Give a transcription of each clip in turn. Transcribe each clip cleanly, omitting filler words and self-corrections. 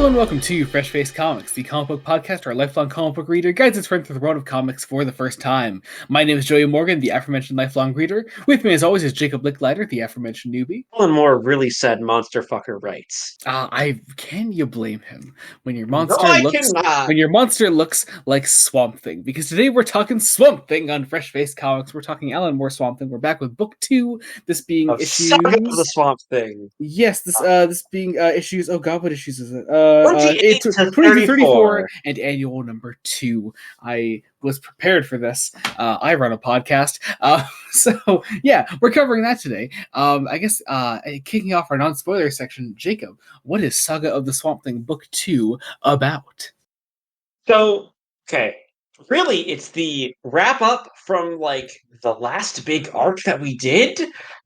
and welcome to Fresh Face Comics, the comic book podcast where a lifelong comic book reader guides its friend through the world of comics for the first time. My name is Joey Morgan, the aforementioned lifelong reader. With me, as always, is Jacob Licklider, the aforementioned newbie. Alan Moore really said monster fucker rights. Can you blame him when your No, monster I looks cannot. when your monster looks like Swamp Thing? Because today we're talking Swamp Thing on Fresh Face Comics. We're talking Alan Moore Swamp Thing. We're back with book 2. This being Of issues. Saga of the Swamp Thing. Yes, this being issues. Oh God, what issues is it? 28 to 20 to 34. And annual number 2. I was prepared for this. I run a podcast, so yeah, we're covering that today. I guess kicking off our non-spoiler section, Jacob, what is Saga of the Swamp Thing Book 2 about? So, okay, really, it's the wrap up from like the last big arc that we did.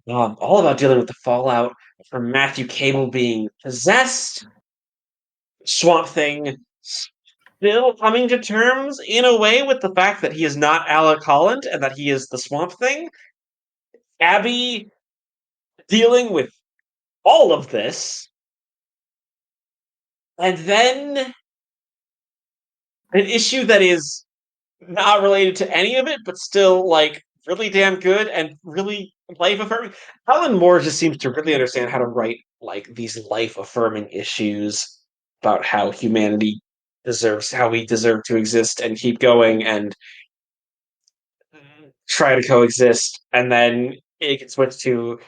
All about dealing with the fallout from Matthew Cable being possessed. Swamp Thing still coming to terms in a way with the fact that he is not Alec Holland and that he is the Swamp Thing. Abby dealing with all of this. And then an issue that is not related to any of it, but still like really damn good and really life affirming. Alan Moore just seems to really understand how to write like these life affirming issues about how humanity how we deserve to exist and keep going and try to coexist. And then it gets switched to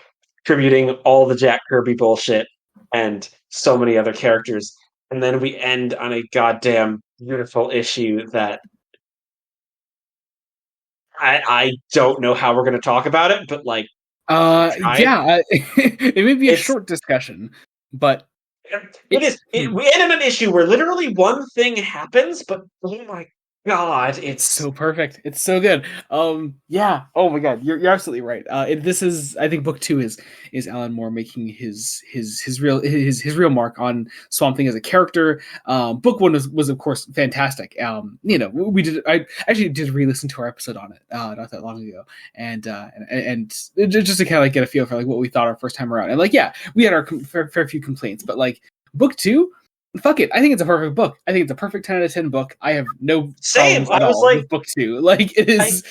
tributing all the Jack Kirby bullshit and so many other characters. And then we end on a goddamn beautiful issue that I don't know how we're going to talk about it, but like, it may be a short discussion, but it is. We end on an issue where literally one thing happens, but oh my god, it's so perfect. It's so good. Yeah. Oh my god, you're absolutely right. This is, I think, book 2 is Alan Moore making his real mark on Swamp Thing as a character. Book 1 was of course fantastic. We did. I actually did re-listen to our episode on it not that long ago, and just to kind of like get a feel for like what we thought our first time around. And like, yeah, we had our fair few complaints, but like book 2. Fuck it. I think it's a perfect book. I think it's a perfect 10 out of 10 book. I have no same. I was like, with book 2. Like, it is,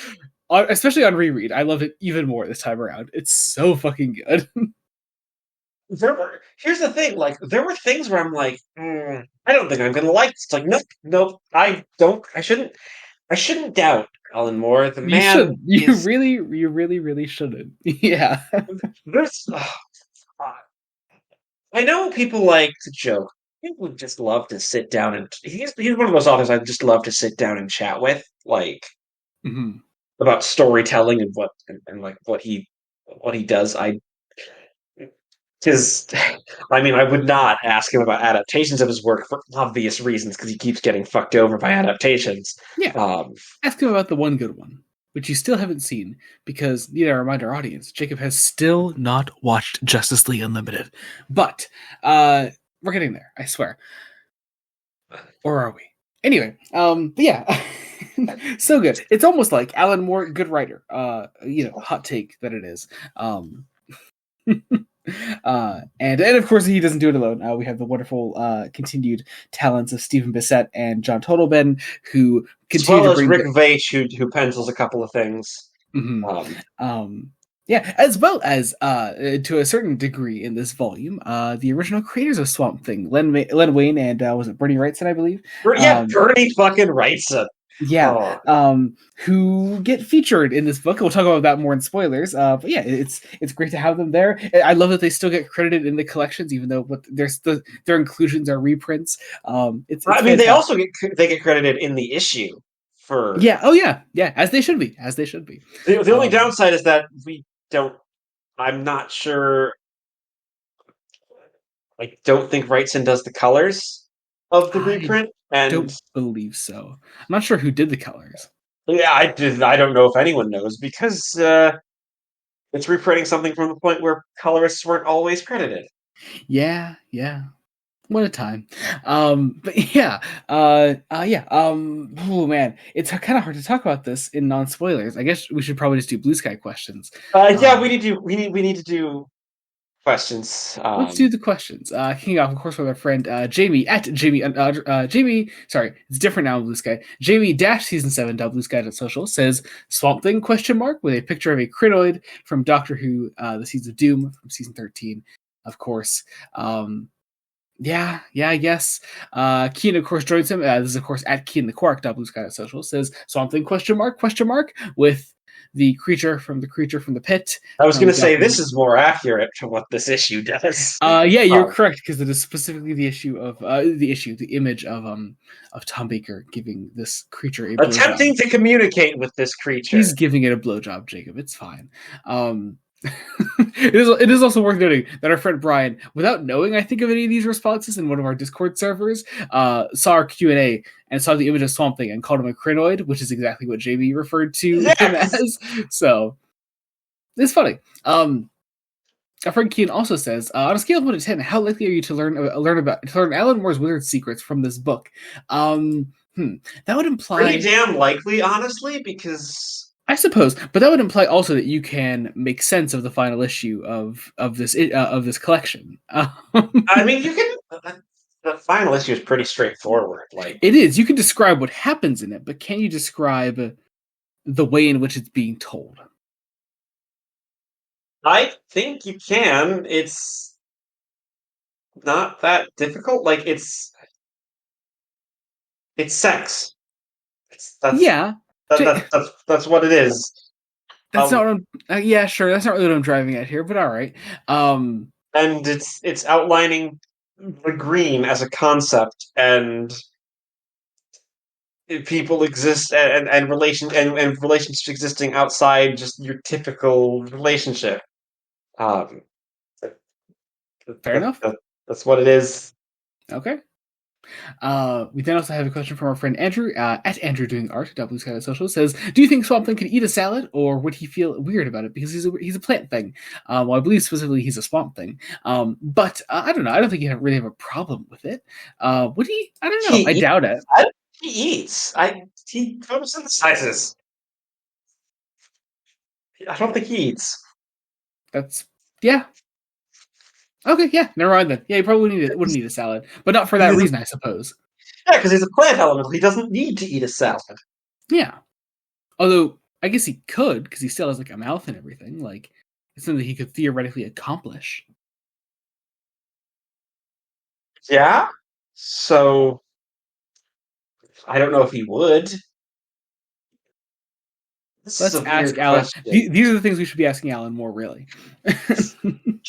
especially on reread, I loved it even more this time around. It's so fucking good. Here's the thing. Like, there were things where I'm like, I don't think I'm gonna like this. It's like, nope. I shouldn't doubt Alan Moore. The man. You really shouldn't. Yeah. I know people like to joke. People would just love to sit down and he's one of those authors I'd just love to sit down and chat with, like about storytelling and what he does. I would not ask him about adaptations of his work for obvious reasons because he keeps getting fucked over by adaptations. Yeah. Ask him about the one good one, which you still haven't seen, because need I remind our audience, Jacob has still not watched Justice League Unlimited. But we're getting there, I swear. Or are we? Anyway, but yeah. So good. It's almost like Alan Moore, good writer. Hot take that it is. And of course he doesn't do it alone. We have the wonderful continued talents of Stephen Bissett and John Totalben, who continue as well to bring as Rick Veitch, who pencils a couple of things. Yeah, as well as to a certain degree in this volume, the original creators of Swamp Thing, Len Wein and was it Bernie Wrightson, I believe? Bernie fucking Wrightson. Yeah, who get featured in this book. We'll talk about that more in spoilers. But yeah, it's great to have them there. I love that they still get credited in the collections, even though their inclusions are reprints. They also get credited in the issue for as they should be. The only downside is that I'm not sure. I don't think Wrightson does the colors of the reprint. And don't believe so. I'm not sure who did the colors. Yeah, I don't know if anyone knows, because it's reprinting something from the point where colorists weren't always credited. Yeah. What a time. But yeah. Oh man, it's kind of hard to talk about this in non-spoilers. I guess we should probably just do blue sky questions. We need to do questions. Let's do the questions. Kicking off, of course, with our friend Jamie at Jamie. Jamie, sorry, it's different now. Blue Sky. Jamie dash season 7 Blue Sky social says Swamp Thing question mark with a picture of a crinoid from Doctor Who, the Seeds of Doom from season 13, of course. Yeah, I guess. Keen, of course, joins him. This is, of course, at Keen the Quark. Blue Sky social says Swamp Thing question mark with the creature from the pit. I was going to say this is more accurate to what this issue does. Yeah, you're correct, because it is specifically the image of Tom Baker giving this creature a attempting to communicate with this creature. He's giving it a blowjob, Jacob. It's fine. It is also worth noting that our friend Brian, without knowing, I think, of any of these responses in one of our Discord servers, saw our Q&A and saw the image of Swamp Thing and called him a crinoid, which is exactly what JB referred to him as. So it's funny. Our friend Keen also says, on a scale of 1 to 10, how likely are you to learn Alan Moore's wizard secrets from this book? That would imply pretty damn likely, honestly, because I suppose, but that would imply also that you can make sense of the final issue of this collection. I mean, you can. The final issue is pretty straightforward. Like it is. You can describe what happens in it, but can you describe the way in which it's being told? I think you can. It's not that difficult. Like it's sex. That's what it is. That's not what I'm. Yeah, sure. That's not really what I'm driving at here, but all right. And it's outlining the green as a concept, and people exist, and relationships existing outside just your typical relationship. Fair enough. That's what it is. Okay. We then also have a question from our friend Andrew, at Andrew Doing Art, Blue Sky Social, says, do you think Swamp Thing could eat a salad, or would he feel weird about it because he's a plant thing? Well, I believe specifically he's a swamp thing. But I don't know. I don't think he'd really have a problem with it. Would he? I don't know. I doubt it. He eats. He photosynthesizes. I don't think he eats. Yeah. Okay, yeah, never mind then. Yeah, he probably wouldn't eat a salad, but not for that reason, I suppose. Yeah, because he's a plant elemental. He doesn't need to eat a salad. Yeah. Although, I guess he could, because he still has, like, a mouth and everything. Like, it's something that he could theoretically accomplish. Yeah? So, I don't know if he would. Let's ask Alan. These are the things we should be asking Alan Moore, really.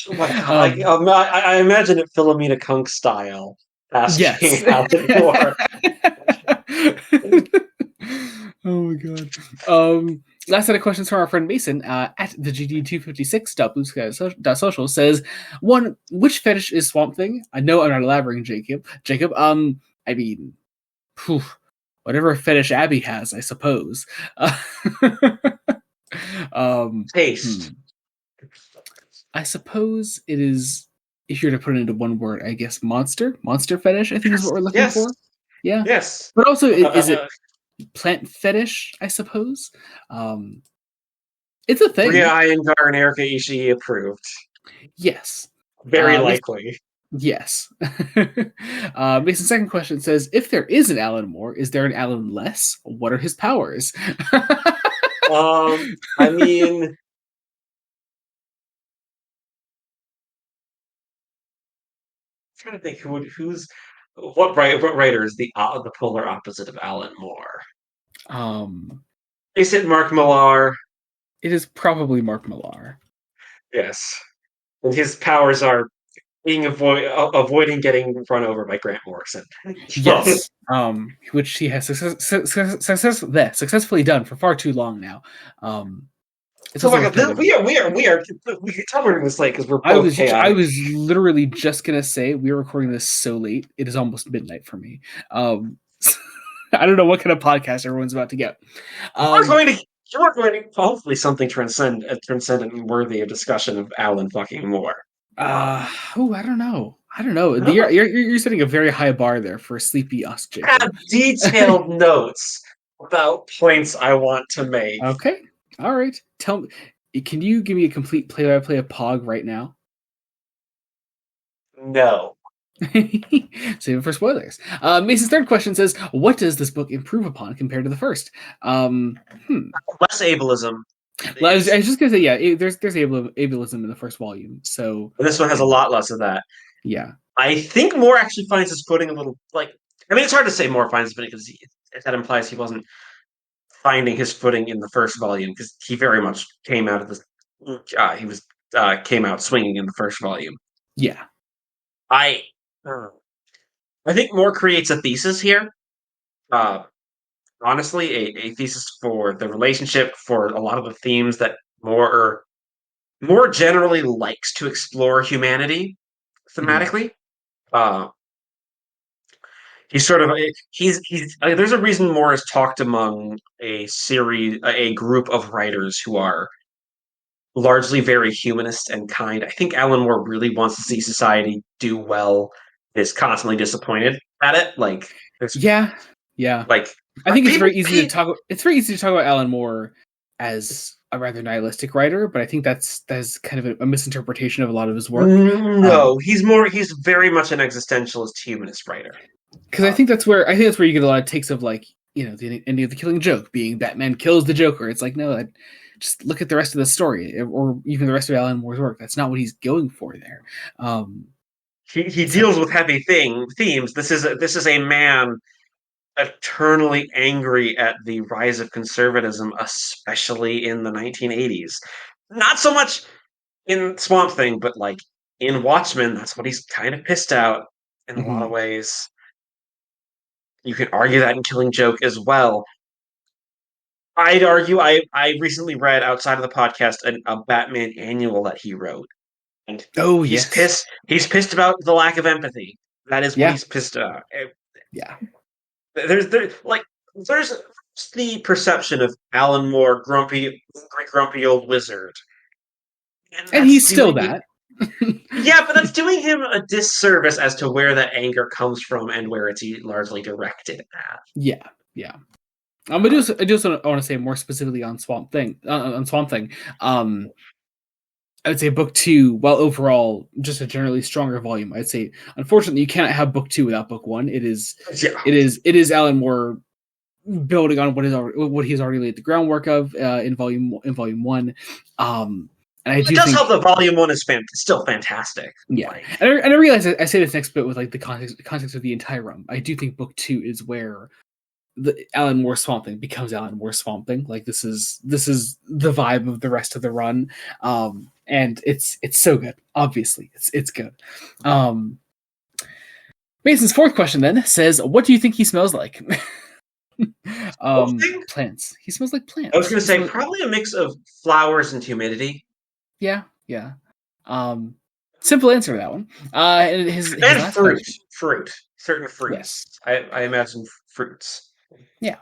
Oh my God. I imagine it Philomena Kunk style. Asking Alan Moore. Oh my God. Last set of questions from our friend Mason, at the GD256.bluesky.social says, 1, which fetish is Swamp Thing? I know I'm not elaborating, Jacob. I mean, whatever fetish Abby has, I suppose. Taste. I suppose it is, if you're to put it into one word, I guess monster fetish, I think is what we're looking for. Yeah. Yes. But also, is it plant fetish, I suppose? It's a thing. Rhea Iyengar and Erika Ishii approved. Yes. Very likely. Yes. Mason's second question says, if there is an Alan Moore, is there an Alan Less? What are his powers? I mean, I'm trying to think what writer is the polar opposite of Alan Moore? Is it Mark Millar? It is probably Mark Millar. Yes. And his powers are avoiding getting run over by Grant Morrison. Yes. Which he has successfully done for far too long now. So we are covering this late because we're both chaotic. I was literally just gonna say we're recording this so late. It is almost midnight for me. I don't know what kind of podcast everyone's about to get. You're going to hopefully something transcendent and worthy of discussion of Alan fucking Moore. I don't know. You're setting a very high bar there for sleepy us, Jacob. I have detailed notes about points I want to make. Okay. All right. Tell me, can you give me a complete play-by-play of Pog right now? No. Save it for spoilers. Mason's third question says, "What does this book improve upon compared to the first?" Um, hmm. Less ableism. Well, I It's was just gonna say, yeah, there's ableism in the first volume, so This one has you a know, lot less of that. yeah, I think Moore actually finds his footing a little like. I mean, it's hard to say Moore finds his footing because that implies he wasn't finding his footing in the first volume because he very much came out of this. He was came out swinging in the first volume. yeah, I uh, I think Moore creates a thesis here. Uh, Honestly, a thesis for the relationship, for a lot of the themes that Moore generally likes to explore humanity mhm, thematically. Uh, he's sort of he's there's a reason Moore is talked among a group of writers who are largely very humanist and kind. I think Alan Moore really wants to see society do well, is constantly disappointed at it. Like there's yeah, yeah. like I think it's people very easy to talk. It's very easy to talk about Alan Moore as a rather nihilistic writer, but I think that's kind of a misinterpretation of a lot of his work. no, he's very much an existentialist humanist writer. Because I think that's where you get a lot of takes of like the ending of the Killing Joke being Batman kills the Joker. It's like no, just look at the rest of the story, or even the rest of Alan Moore's work. That's not what he's going for there. Um, He so deals with heavy themes. This is a man eternally angry at the rise of conservatism, especially in the 1980s. Not so much in Swamp Thing, but like in Watchmen, that's what he's kind of pissed out in a lot of mhm. ways. You could argue that in Killing Joke as well. I'd argue I recently read outside of the podcast a Batman annual that he wrote, and Oh yes, He's pissed about the lack of empathy. That is what yeah, he's pissed about. yeah, There's the perception of Alan Moore, grumpy old wizard, and and that's he's still doing that. yeah, but that's doing him a disservice as to where that anger comes from and where it's largely directed at. Yeah, yeah. Uh, I do also want to say more specifically on Swamp Thing. Um, I would say book two, while overall just a generally stronger volume, I'd say unfortunately you cannot have book two without book one. yeah, It is Alan Moore building on what he's already laid the groundwork of in volume one. And I it do does help think that Volume One is still fantastic. yeah, Like, and I realize I say this next bit with like the context of the entire run. I do think book two is where the Alan Moore Swamp Thing becomes Alan Moore Swamp Thing. Like this is the vibe of the rest of the run, and it's so good. Obviously, it's good. Um, Mason's fourth question then says, "What do you think he smells like?" Thing? Plants. He smells like I was plants. going to say probably a mix of flowers and humidity Yeah, yeah. Um, Simple answer to that one. And his and last question. certain fruits. Yes. I imagine fruits. Yeah.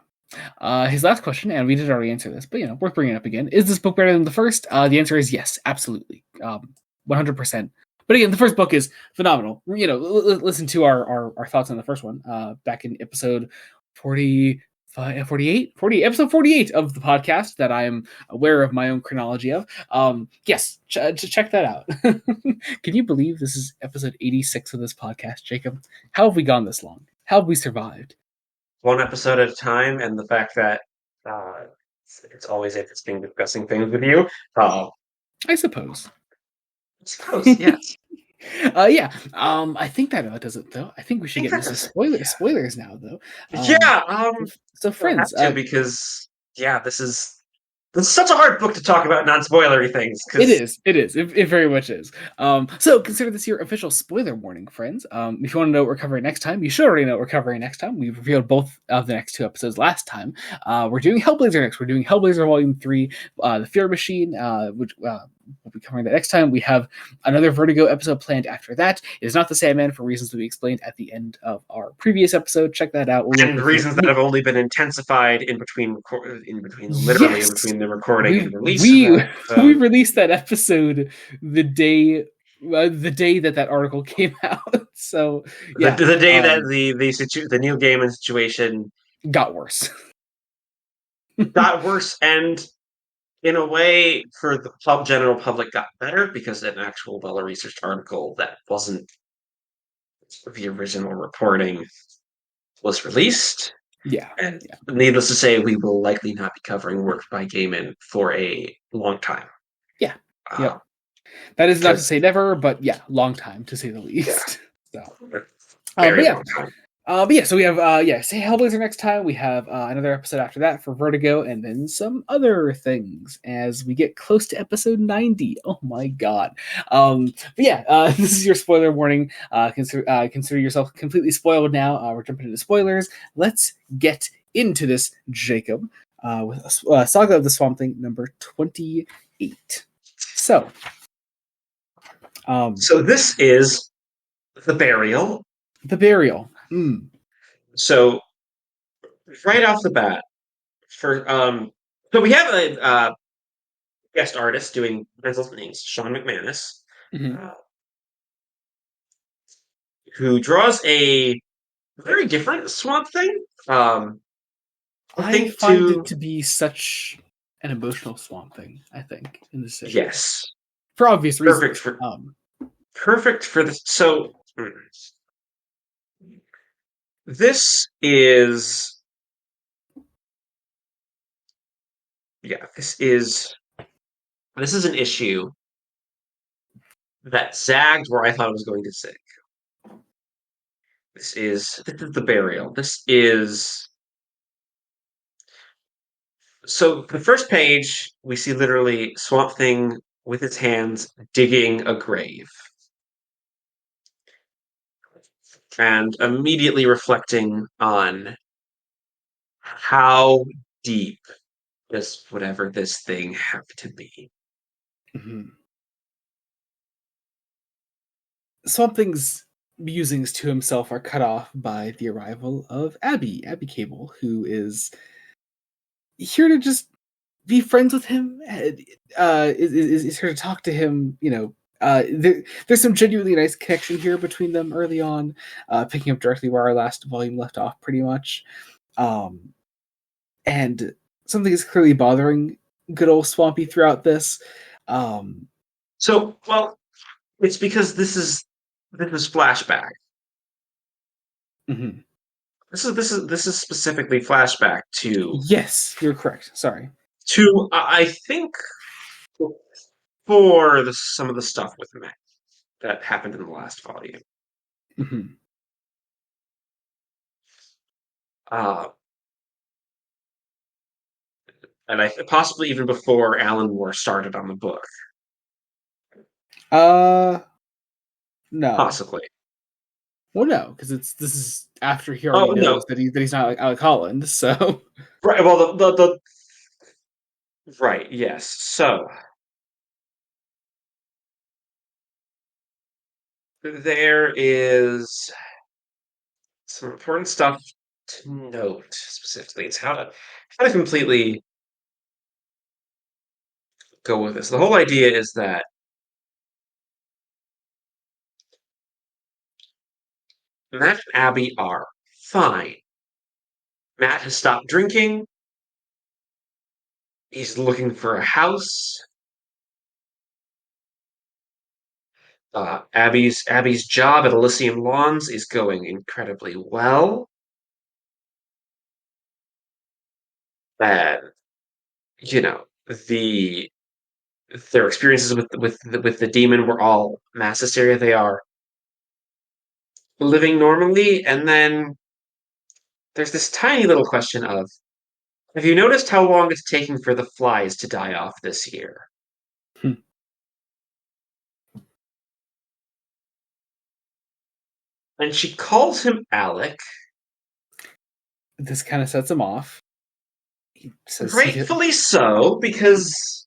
His last question, and we did already answer this, but worth bringing up again. Is this book better than the first? The answer is yes, absolutely, 100%. But again, the first book is phenomenal. Listen to our thoughts on the first one back in episode episode 48 of the podcast that I am aware of my own chronology of. Yes, check that out. Can you believe this is episode 86 of this podcast, Jacob? How have we gone this long? How have we survived? One episode at a time, and the fact that it's always interesting discussing things with you. Uh, I suppose. I suppose, yes. Yeah. I think that does it though. I think we I should think get that into does it. spoilers now though. Yeah, So we'll have friends, to because yeah, this is such a hard book to talk about non-spoilery things it because is. It is. It very much is. So consider this your official spoiler warning, friends. If you want to know what we're covering next time, you should already know what we're covering next time. We revealed both of the next two episodes last time. We're doing Hellblazer next. We're doing Hellblazer Volume 3, The Fear Machine, which we'll be covering that next time. We have another Vertigo episode planned after that. It is not the Sandman for reasons that we explained at the end of our previous episode. Check that out. and reasons that have only been intensified literally in Yes, between the recording and release of we that we episode. released that episode the day that article came out. So yeah, The day that the Neil Gaiman situation got worse. got worse, and in a way, for the general public, got better because an actual well-researched article that wasn't the original reporting was released. Yeah, And yeah, needless to say, we will likely not be covering work by Gaiman for a long time. yeah, Uh, yep. That is not to because, say never, but yeah, long time to say the yeah, least. So, but very yeah, long time. so we have say Hellblazer next time. We have another episode after that for Vertigo, and then some other things as we get close to episode 90. Oh my god! But yeah, this is your spoiler warning. Consider yourself completely spoiled now. We're jumping into spoilers. Let's get into this, Jacob, with Saga of the Swamp Thing number 28. So, um, So this is the burial. the burial. Mm. So right off the bat, for so we have a guest artist doing pencil things, Sean McManus, Mhm. uh, who draws a very different Swamp Thing. I I think find it to to be such an emotional Swamp Thing. I think in the city yes, for obvious perfect reasons. for perfect for this. So this is yeah, this is an issue that zagged where I thought it was going to zig. This is the burial. This is so the first page we see literally Swamp Thing with its hands digging a grave and immediately reflecting on how deep this whatever this thing have to be. Mhm. Swamp Thing's musings to himself are cut off by the arrival of Abby Cable, who is here to just be friends with him. Is here to talk to him. There's some genuinely nice connection here between them early on, picking up directly where our last volume left off, pretty much. Um, and something is clearly bothering good old Swampy throughout this. Um, So, well, it's because this is flashback. mhm. This is specifically flashback Yes, you're correct. Sorry. to I think for some of the stuff with Matt that happened in the last volume. Mhm. Uh, and I possibly even before Alan Moore started on the book. Uh, no. Possibly. Well, no, because this is after he already Oh no. knows that he's not like Alec Holland. So, Right. Well, the right. Yes. So there is some important stuff to note specifically. It's how to completely go with this. The whole idea is that Matt and Abby are fine. Matt has stopped drinking. He's looking for a house. Abby's job at Elysium Lawns is going incredibly well. And you know the their experiences with the demon were all mass hysteria. They are living normally, and then there's this tiny little question of have you noticed how long it's taking for the flies to die off this year? And she calls him Alec. this kind of sets him off. He says he did. Gratefully so, because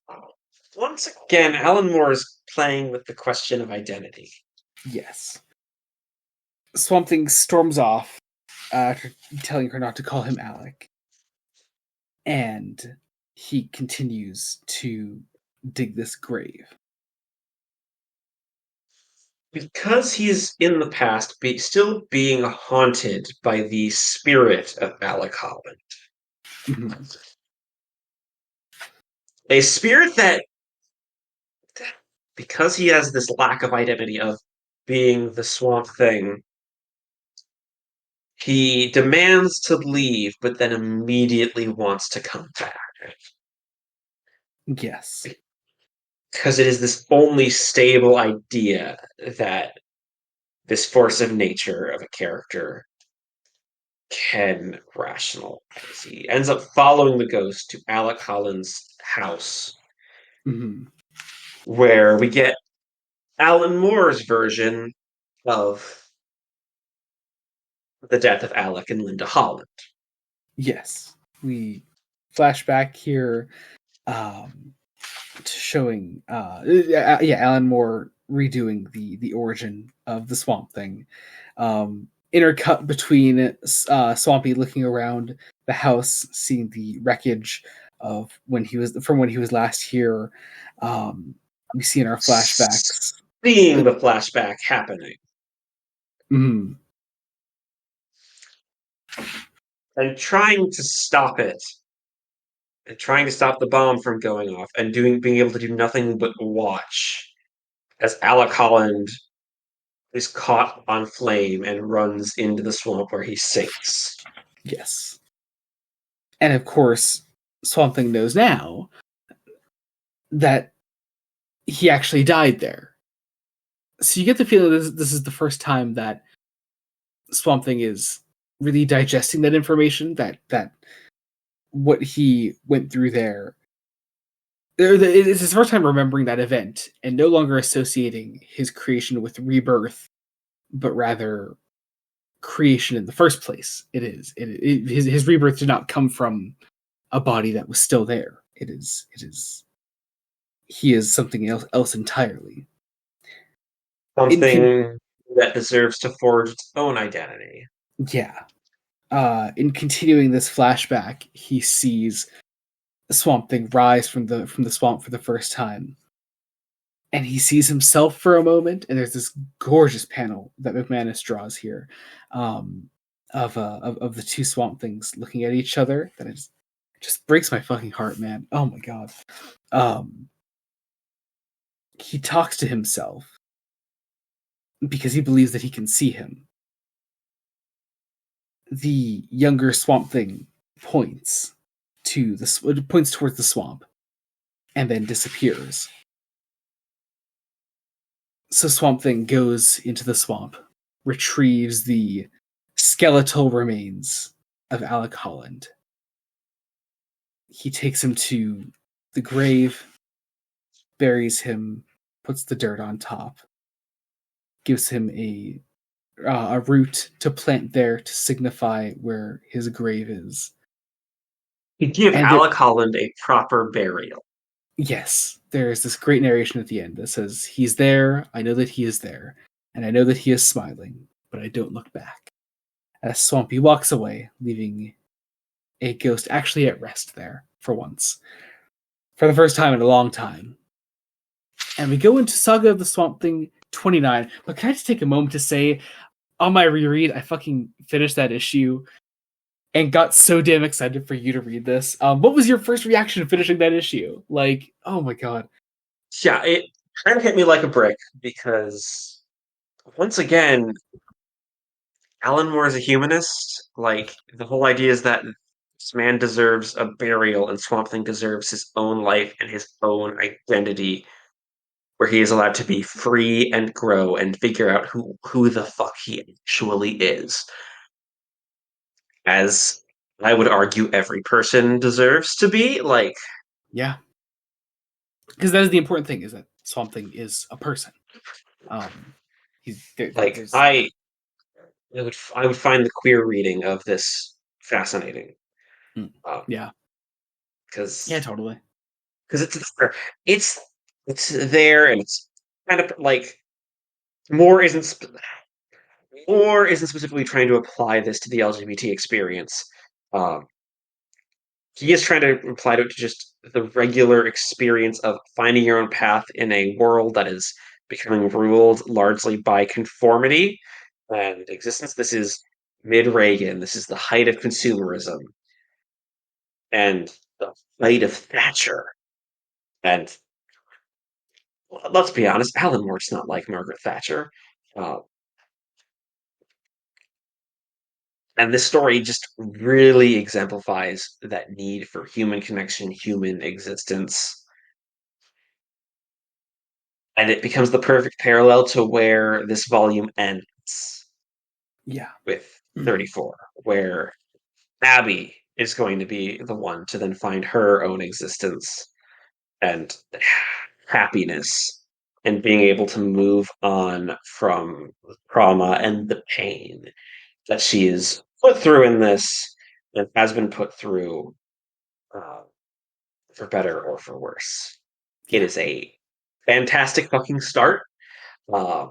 once again, Alan Moore is playing with the question of identity. Yes. Swamp Thing storms off after telling her not to call him Alec. And he continues to dig this grave. Because he's in the past, still being haunted by the spirit of Alec Holland. Mhm. A spirit that, because he has this lack of identity of being the Swamp Thing, He demands to leave, but then immediately wants to come back Yes. because it is this only stable idea that this force of nature of a character can rationalize. He ends up following the ghost to Alec Holland's house, Hmm. where we get Alan Moore's version of the death of Alec and Linda Holland. Yes. We flashback here, um, showing yeah, Alan Moore redoing the origin of the Swamp Thing, intercut between Swampy looking around the house, seeing the wreckage of when he was last here. We see in our flashbacks. Seeing the flashback happening Mm, and trying to stop it and trying to stop the bomb from going off and being able to do nothing but watch as Alec Holland is caught on flame and runs into the swamp where he sinks. yes, and of course, Swamp Thing knows now that he actually died there. So you get the feeling this is the first time that Swamp Thing is really digesting that information, that what he went through there. It's his first time remembering that event and no longer associating his creation with rebirth, but rather creation in the first place. His rebirth did not come from a body that was still there. It is he is something else entirely. In con- Something that deserves to forge its own identity. yeah, in continuing this flashback, he sees the Swamp Thing rise from the swamp for the first time, and he sees himself for a moment. And there's this gorgeous panel that McManus draws here, um, of the two Swamp Things looking at each other. That is just breaks my fucking heart, man. Oh my god. Um, he talks to himself because he believes that he can see him. The younger Swamp Thing points points towards the swamp and then disappears. So Swamp Thing goes into the swamp, retrieves the skeletal remains of Alec Holland. He takes him to the grave, buries him, puts the dirt on top, gives him a root to plant there to signify where his grave is. To give And there, Alec Holland a proper burial. yes, there's this great narration at the end that says, "He's there. I know that he is there, and I know that he is smiling, but I don't look back." As Swampy walks away, leaving a ghost actually at rest there for once, for the first time in a long time. And we go into Saga of the Swamp Thing 29. But can I just take a moment to say, on my reread, I fucking finished that issue and got so damn excited for you to read this. What was your first reaction to finishing that issue? Like, oh my god. Yeah, it kind of hit me like a brick because once again, Alan Moore is a humanist. Like the whole idea is that this man deserves a burial and Swamp Thing deserves his own life and his own identity where he is allowed to be free and grow and figure out who the fuck he actually is. As I would argue every person deserves to be. Like Yeah. Because that is the important thing, is that Swamp Thing is a person. Um, like there's I would find the queer reading of this fascinating. mm, Um, yeah. Yeah, because totally. because it's it's there and it's kind of like Moore isn't Moore isn't specifically trying to apply this to the LGBT experience. Um, he is trying to apply it to just the regular experience of finding your own path in a world that is becoming ruled largely by conformity and existence. This is mid Reagan. This is the height of consumerism and the height of Thatcher. And let's be honest, Alan Moore's not like Margaret Thatcher. Uh, And this story just really exemplifies that need for human connection, human existence. And it becomes the perfect parallel to where this volume ends Yeah. with 34, where Abby is going to be the one to then find her own existence and happiness and being able to move on from trauma and the pain that she is put through in this and has been put through uh, for better or for worse. It Yeah. is a fantastic fucking start. Uh,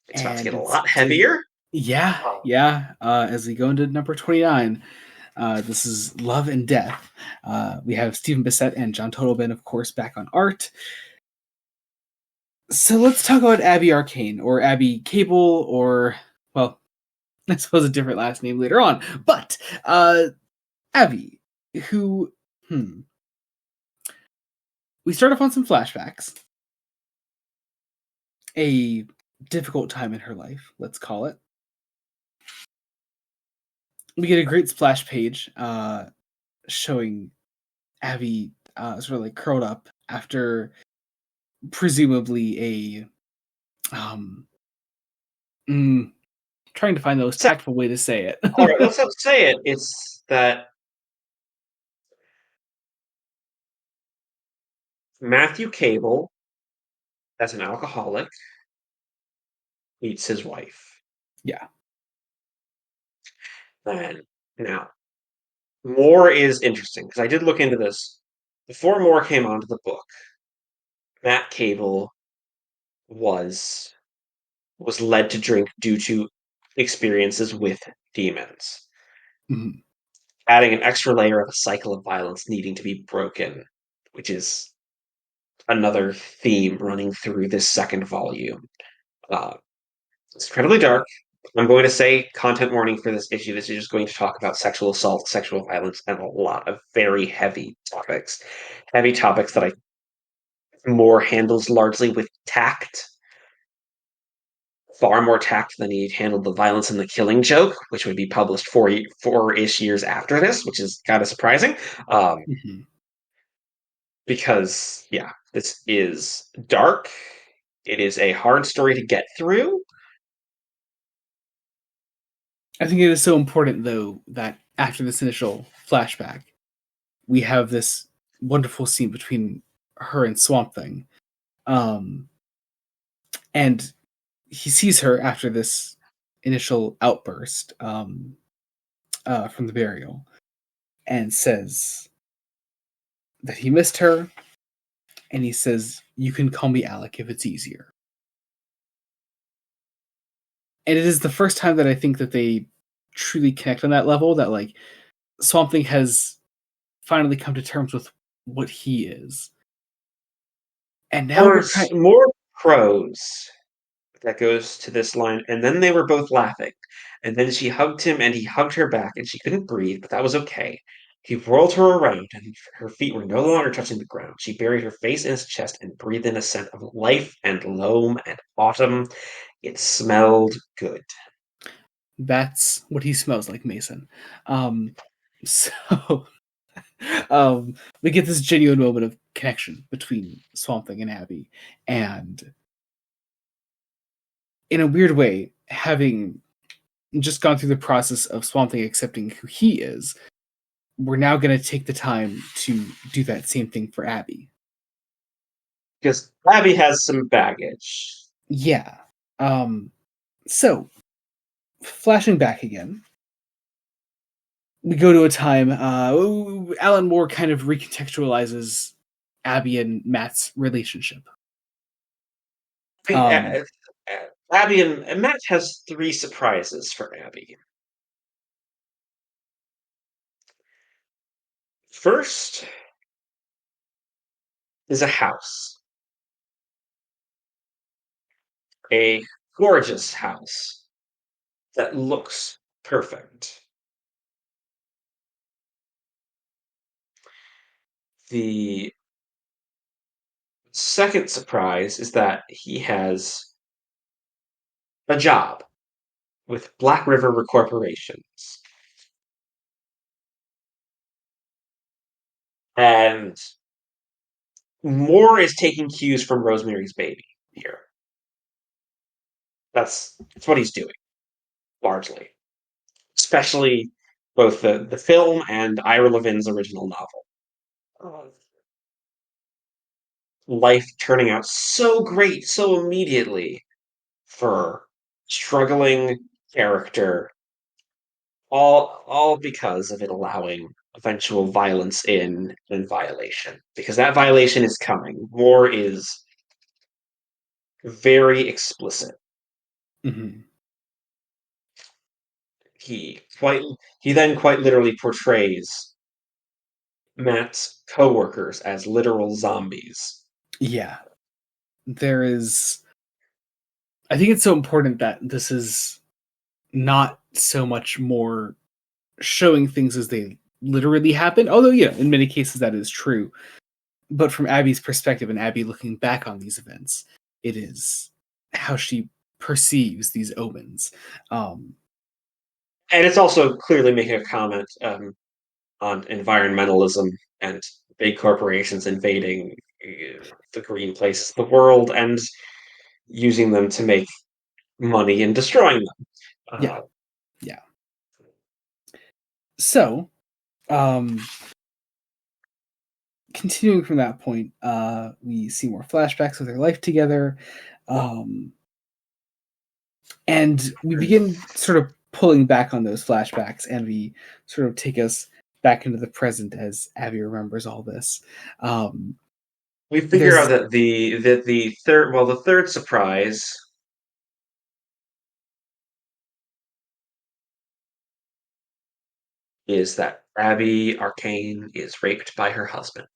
it's about to And get a it's lot to heavier. yeah, yeah. As we go into number 29, this is Love and Death. We have Stephen Bissett and John Totalman, of course, back on art. So let's talk about Abby Arcane, or Abby Cable, or, well, I suppose a different last name later on. But Abby, who, we start off on some flashbacks. A difficult time in her life, let's call it. We get a great splash page showing Abby sort of like curled up after presumably a trying to find the most So, tactful way to say all right, it. let's not say it. It's that Matthew Cable, as an alcoholic, meets his wife. Yeah. And now, Moore is interesting because I did look into this. Before Moore came onto the book, Matt Cable was was led to drink due to experiences with demons, Mhm. adding an extra layer of a cycle of violence needing to be broken, which is another theme running through this second volume. Uh, it's incredibly dark. I'm going to say content warning for this issue. This is just going to talk about sexual assault, sexual violence, and a lot of very heavy topics. Heavy topics that I more handles largely with tact, far more tact than he handled the violence and the killing joke, which would be published four-ish years after this, which is kind of surprising. Um, Mhm. because yeah, this is dark. It is a hard story to get through. I think it is so important, though, that after this initial flashback, we have this wonderful scene between her and Swamp Thing. Um, and he sees her after this initial outburst from the burial and says that he missed her. And he says, "You can call me Alec if it's easier." And it is the first time that I think that they truly connect on that level, that like Swamp Thing has finally come to terms with what he is. And now we're There's kind more prose that goes to this line, and then they were both laughing. And then she hugged him, and he hugged her back, and she couldn't breathe, but that was okay. He whirled her around, and her feet were no longer touching the ground. She buried her face in his chest and breathed in a scent of life and loam and autumn. It smelled good. that's what he smells like, Mason. So we get this genuine moment of connection between Swamp Thing and Abby. And in a weird way, having just gone through the process of Swamp Thing accepting who he is, we're now going to take the time to do that same thing for Abby. Because Abby has some baggage. Yeah. Um, so, flashing back again, we go to a time. Alan Moore kind of recontextualizes Abby and Matt's relationship. I mean, Um, Abby and Matt has three surprises for Abby. First is a house, a gorgeous house that looks perfect. The second surprise is that he has a job, with Black River Corporations. And Moore is taking cues from Rosemary's Baby here. That's what he's doing, largely. Especially both the film and Ira Levin's original novel. Uh, Life turning out so great so immediately for struggling character, all because of it allowing eventual violence in and violation. Because that violation is coming. War is very explicit. Hmm. He quite he then quite literally portrays Matt's coworkers as literal zombies. Yeah, there is. I think it's so important that this is not so much more showing things as they literally happen, although, yeah, in many cases that is true. But from Abby's perspective and Abby looking back on these events, it is how she perceives these omens. Um, And it's also clearly making a comment on environmentalism and big corporations invading the green places of the world and using them to make money and destroying them. yeah, yeah. So, um, continuing from that point, we see more flashbacks of their life together. Um, and we begin sort of pulling back on those flashbacks, and we sort of take us back into the present as Abby remembers all this. Um, We figure out there's that the third surprise is that Abby Arcane is raped by her husband.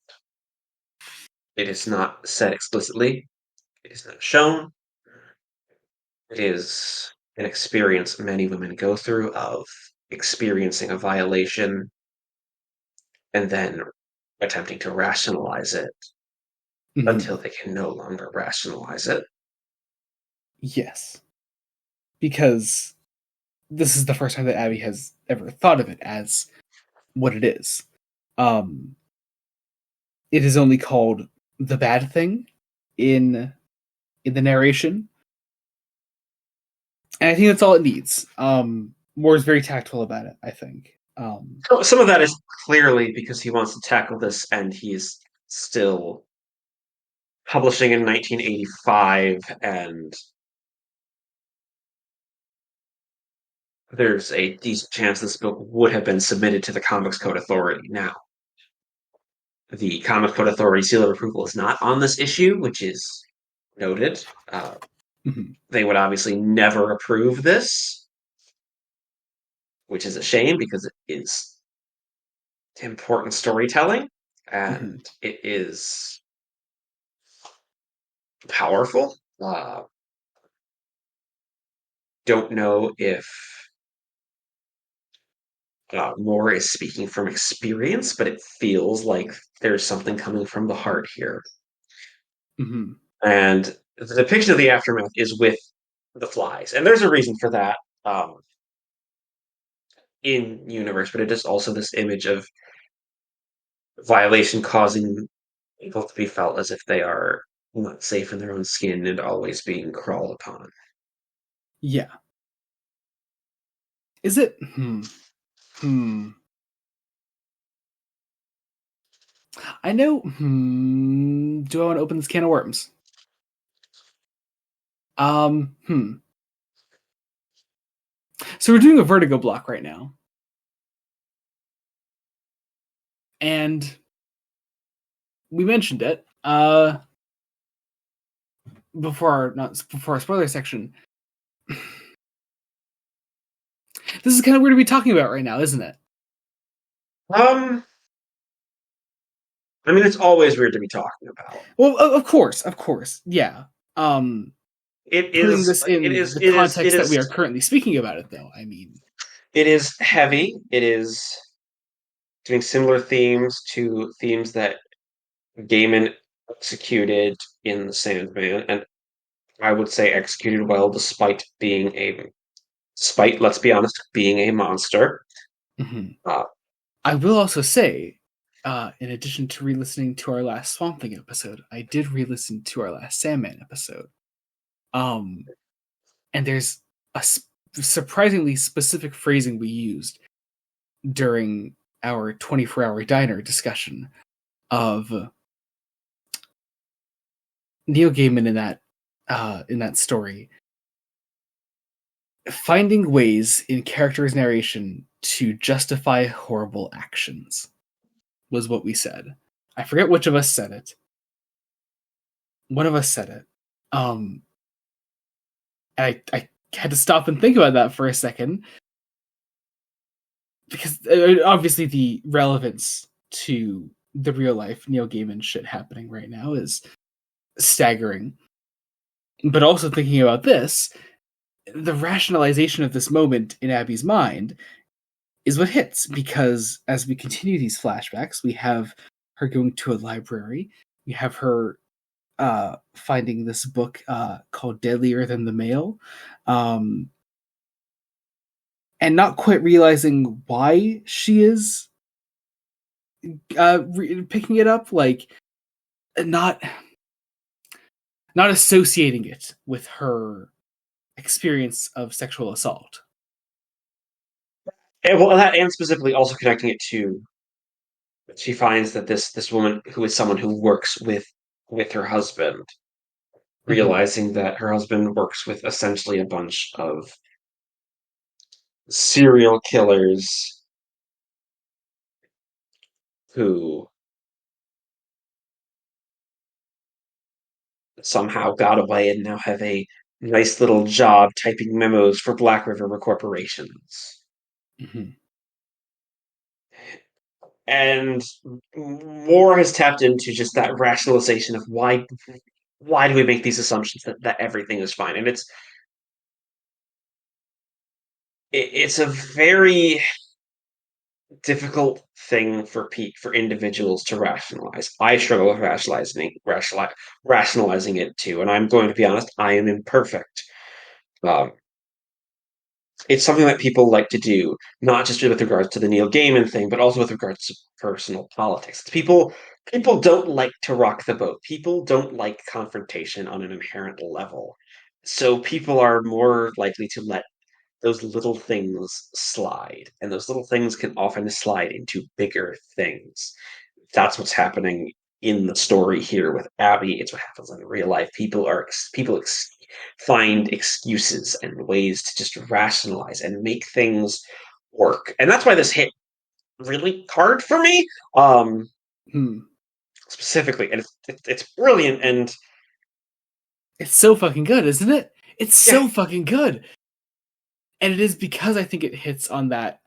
It is not said explicitly. It is not shown. It is an experience many women go through of experiencing a violation and then attempting to rationalize it until mhm, they can no longer rationalize it. yes, because this is the first time that Abby has ever thought of it as what it is. Um, it is only called the bad thing in the narration, and I think that's all it needs. Moore is very tactful about it, I think. So some of that is clearly because he wants to tackle this and he's still publishing in 1985 and there's a decent chance this book would have been submitted to the Comics Code Authority. Now, the Comics Code Authority seal of approval is not on this issue, which is noted. Mhm, They would obviously never approve this, which is a shame because it is important storytelling mhm, and it is powerful. Don't know if Moore is speaking from experience, but it feels like there's something coming from the heart here. mhm, And the depiction of the aftermath is with the flies, and there's a reason for that in universe, but it is also this image of violation causing people to be felt as if they are not safe in their own skin and always being crawled upon. yeah. Is it? Hmm. I know. Do I want to open this can of worms? Hmm. So we're doing a Vertigo block right now, and we mentioned it before our not before our spoiler section. This is kind of weird to be talking about right now, isn't it? Um, I mean, it's always weird to be talking about. Well, of course, yeah. Um, It Putting is, this in the it context that is, we are currently speaking about it, though, I mean, it is heavy. It is doing similar themes to themes that Gaiman executed in The Sandman, and I would say executed well despite being a despite, let's be honest, being a monster. Mhm. Uh, I will also say, in addition to re-listening to our last Swamp Thing episode, I did re-listen to our last Sandman episode. Um, and there's a surprisingly specific phrasing we used during our 24-hour diner discussion of Neil Gaiman in that story, finding ways in characters' narration to justify horrible actions was what we said. I forget which of us said it. One of us said it. Um, I had to stop and think about that for a second because obviously the relevance to the real life Neil Gaiman shit happening right now is staggering. But also thinking about this, the rationalization of this moment in Abby's mind is what hits because as we continue these flashbacks, we have her going to a library, we have her finding this book called Deadlier Than the Mail, um, and not quite realizing why she is picking it up, like not not associating it with her experience of sexual assault. and, well, that, and specifically also connecting it to she finds that this woman who is someone who works with her husband, Mm-hmm. realizing that her husband works with essentially a bunch of serial killers who somehow got away and now have a nice little job typing memos for Black River corporations. Mm-hmm. And more has tapped into just that rationalization of why do we make these assumptions that everything is fine? And it's a very difficult thing for individuals to rationalize. I struggle with rationalizing it too, and I'm going to be honest, I am imperfect. Um, it's something that people like to do, not just with regards to the Neil Gaiman thing, but also with regards to personal politics. People don't like to rock the boat. People don't like confrontation on an inherent level. So people are more likely to let those little things slide, and those little things can often slide into bigger things. That's what's happening in the story here with Abby. It's what happens in real life. Find excuses and ways to just rationalize and make things work, and that's why this hit really hard for me. Hmm. Specifically, and it's brilliant, and It's so fucking good, isn't it? It's yeah, so fucking good. And it is because I think it hits on that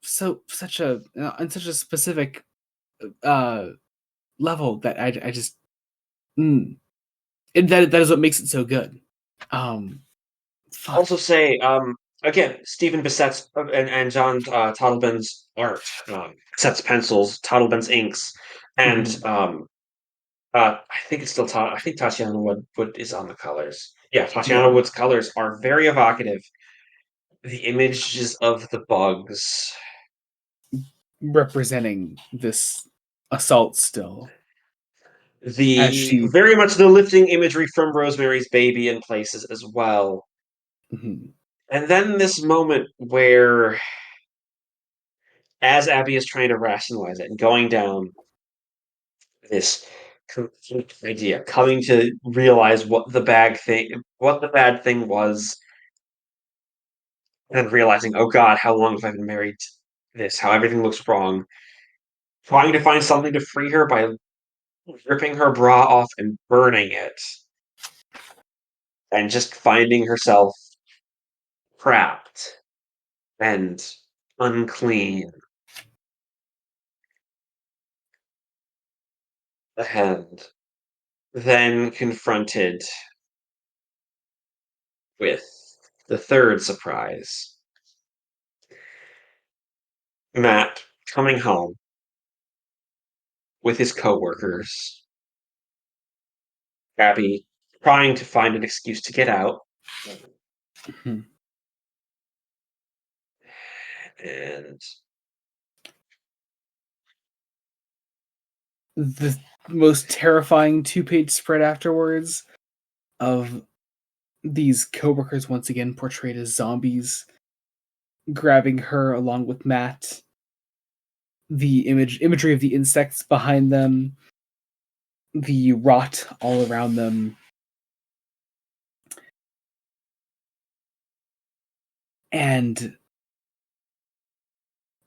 such a on such a specific uh level that I just mm, that is what makes it so good. Um, fuck. also say again, Stephen Bissett's and John Toddleben's art, Bissett's pencils, Toddleben's inks, and Mhm. I think it's still I think Tatiana Wood is on the colors. Yeah, Tatiana Yeah, Wood's colors are very evocative. The images of the bugs, representing this assault still as the she. very much the lifting imagery from Rosemary's Baby in places as well. Mhm. And then this moment where, as Abby is trying to rationalize it and going down this complete idea, coming to realize what the bad thing was, and realizing, oh God, how long have I been married to this? How everything looks wrong. Trying to find something to free her by ripping her bra off and burning it, and just finding herself trapped and unclean, and then confronted with the third surprise. Matt coming home with his coworkers, Abby trying to find an excuse to get out, Mhm. And the most terrifying 2-page spread afterwards of these coworkers once again portrayed as zombies, grabbing her along with Matt. The imagery of the insects behind them, the rot all around them. And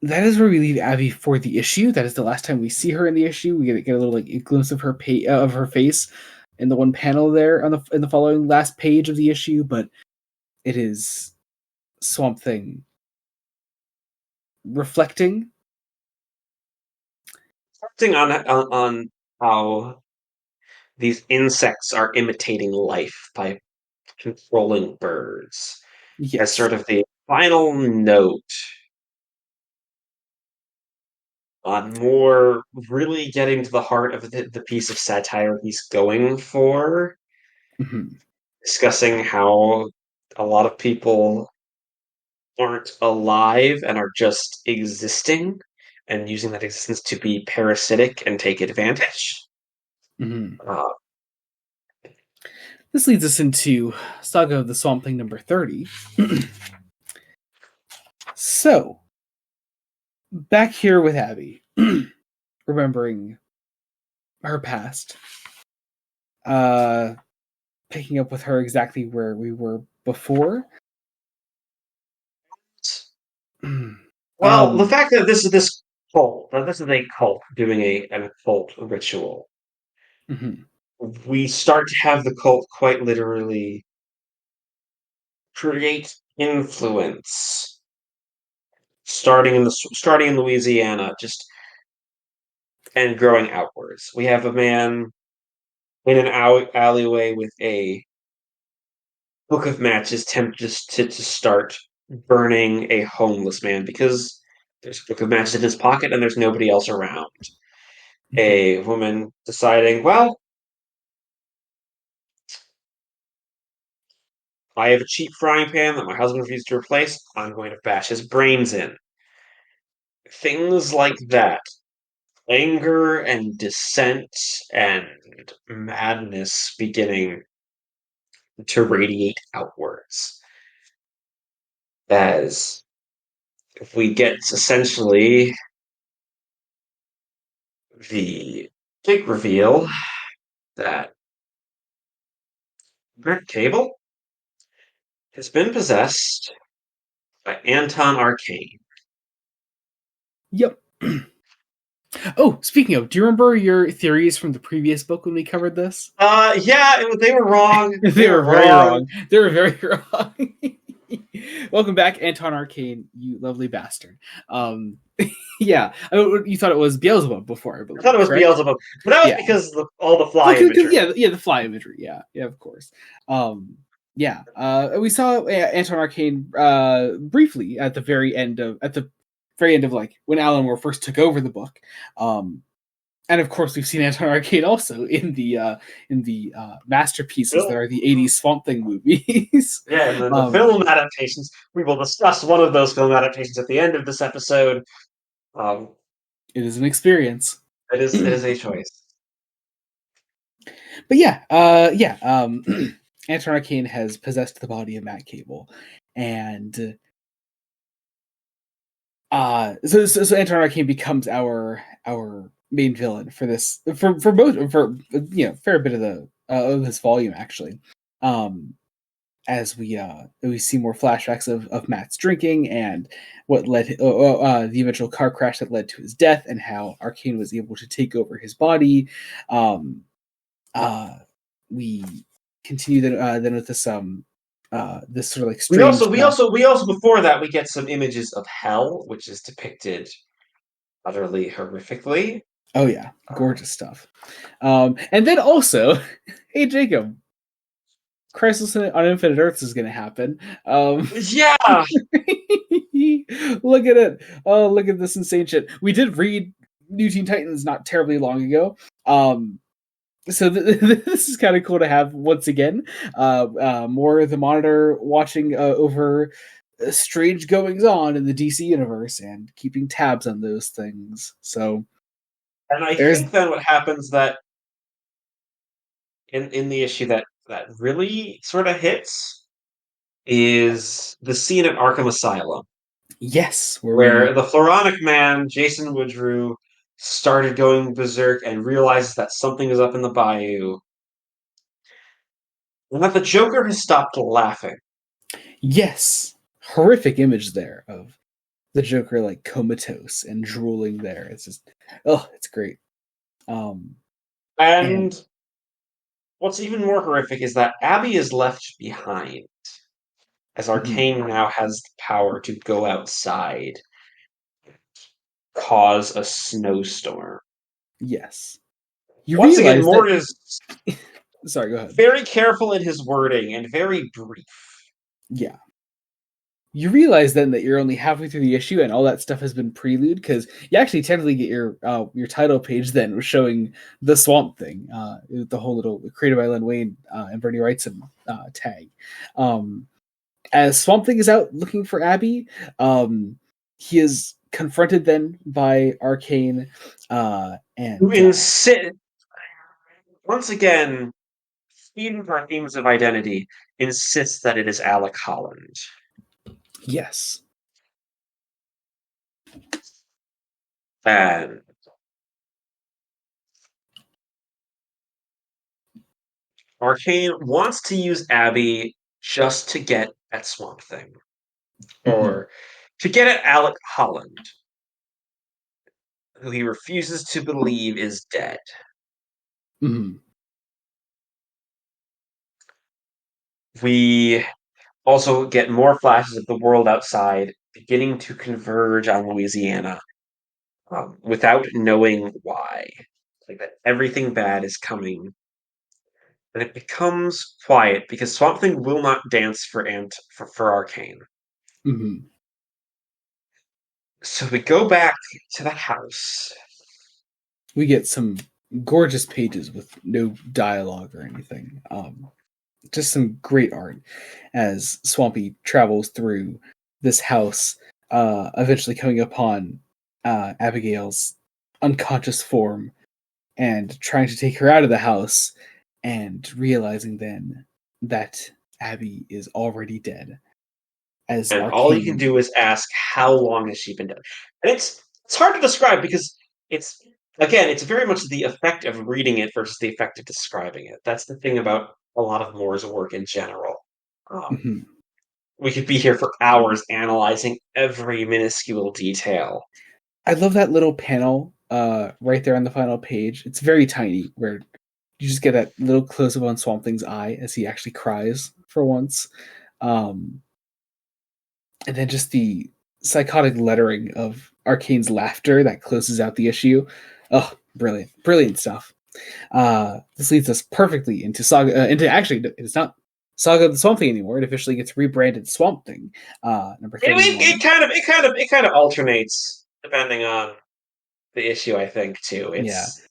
that is where we leave Abby for the issue. That is the last time we see her in the issue. We get a little like a glimpse of her of her face in the one panel there on in the following last page of the issue. But it is Swamp Thing reflecting on how these insects are imitating life by controlling birds as yes, sort of the final note on more really getting to the heart of the piece of satire he's going for, mm-hmm. discussing how a lot of people aren't alive and are just existing and using that existence to be parasitic and take advantage. Mm-hmm. Uh, This leads us into Saga of the Swamp Thing number 30. So, back here with Abby, remembering her past, picking up with her exactly where we were before. well, the fact that this cult, that this is a cult doing an occult ritual, mm-hmm. we start to have the cult quite literally create influence, starting in Louisiana, just and growing outwards. We have a man in an alleyway with a book of matches, tempted to start burning a homeless man because there's a book of matches in his pocket and there's nobody else around. Mm-hmm. A woman deciding, well, I have a cheap frying pan that my husband refused to replace. I'm going to bash his brains in. Things like that. Anger and dissent and madness beginning to radiate outwards. As if we get essentially the big reveal that Brett Cable has been possessed by Anton Arcane. Yep. Oh, speaking of, do you remember your theories from the previous book when we covered this? Yeah, they were wrong. They They were were very wrong. wrong. They were very wrong. Welcome back, Anton Arcane, you lovely bastard. Yeah, you thought it was Beelzebub before, I I believe, thought it was correct? Beelzebub, but that was Yeah. because of all the fly Well, imagery. yeah, the fly imagery. Yeah, of course. Yeah. We saw Anton Arcane briefly at the very end of like when Alan Moore first took over the book. And of course, we've seen Anton Arcane also in the masterpieces that are the '80s Swamp Thing movies. Yeah, and then the film adaptations. We will discuss one of those film adaptations at the end of this episode. Um, it is an experience. it is a choice. But yeah, Anton Arcane has possessed the body of Matt Cable, and so Anton Arcane becomes our main villain for this for both for fair bit of this volume actually. As we see more flashbacks of Matt's drinking and what led the eventual car crash that led to his death, and how Arcane was able to take over his body. We continue then with this this sort of like strange. We also before that we get some images of hell, which is depicted utterly horrifically. Oh yeah, gorgeous stuff. And then also, hey Jacob, Crisis on Infinite Earths is going to happen. Yeah, look at it. Oh, look at this insane shit. We did read New Teen Titans not terribly long ago. So this is kind of cool to have once again. More of the Monitor watching over strange goings on in the DC universe and keeping tabs on those things. So And I there's think then what happens that in the issue that really sort of hits is the scene at Arkham Asylum, yes, where where we the Floronic Man, Jason Woodrue, started going berserk and realizes that something is up in the bayou, and that the Joker has stopped laughing. yes, horrific image there of the Joker like comatose and drooling there. It's just oh, it's great. Um and And what's even more horrific is that Abby is left behind, as mhm, Arcane now has the power to go outside, cause a snowstorm. yes. You Once again, realize that Mort is sorry, go ahead. very careful in his wording and very brief. Yeah. You realize then that you're only halfway through the issue and all that stuff has been prelude because you actually technically get your title page then was showing the Swamp Thing, the whole little created by Len Wayne and Bernie Wrightson tag. Um, as Swamp Thing is out looking for Abby, he is confronted then by Arcane Who and insist once again, feeding for our themes of identity, insists that it is Alec Holland. yes, And Arcane wants to use Abby just to get at Swamp Thing, mhm, or to get at Alec Holland, who he refuses to believe is dead. mhm, We also get more flashes of the world outside beginning to converge on Louisiana, without knowing why. Like that everything bad is coming. And it becomes quiet because Swamp Thing will not dance for Arcane. mhm. So we go back to the house. We get some gorgeous pages with no dialogue or anything. Just some great art as Swampy travels through this house, eventually coming upon Abigail's unconscious form and trying to take her out of the house, and realizing then that Abby is already dead. As And all you can Arcane, do is ask, how long has she been dead? And it's hard to describe because it's again, it's very much the effect of reading it versus the effect of describing it. That's the thing about a lot of Moore's work in general. Um, mhm. we could be here for hours analyzing every minuscule detail. I love that little panel right there on the final page. It's very tiny, where you just get that little close up on Swamp Thing's eye as he actually cries for once. Um, and then just the psychotic lettering of Arcane's laughter that closes out the issue. Oh, brilliant, brilliant stuff. This leads us perfectly into Saga. Into actually, it's not Saga of the Swamp Thing anymore. It officially gets rebranded Swamp Thing, number It 31. kind of alternates depending on the issue. I think too. Yeah. It's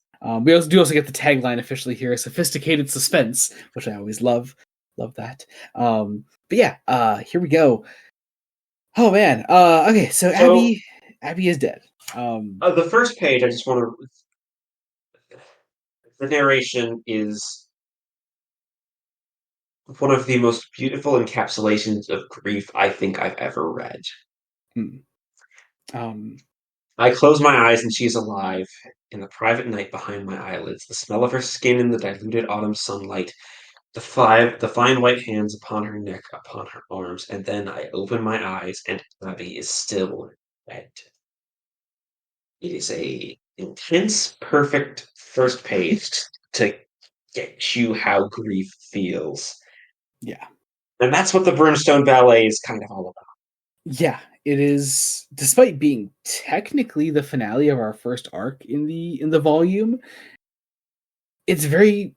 We also get the tagline officially here: "Sophisticated suspense," which I always love. Love that. But yeah, here we go. Oh man. Okay, so so Abby is dead. Um, the first page. I just want to. The narration is one of the most beautiful encapsulations of grief I think I've ever read. hmm, um, I close my eyes and she's alive. In the private night behind my eyelids, the smell of her skin in the diluted autumn sunlight, the fine white hands upon her neck, upon her arms, and then I open my eyes and Abby is still dead. It is a intense, perfect first page to get you how grief feels. yeah, And that's what the Brimstone Ballet is kind of all about. yeah. It is, despite being technically the finale of our first arc in the volume. It's very.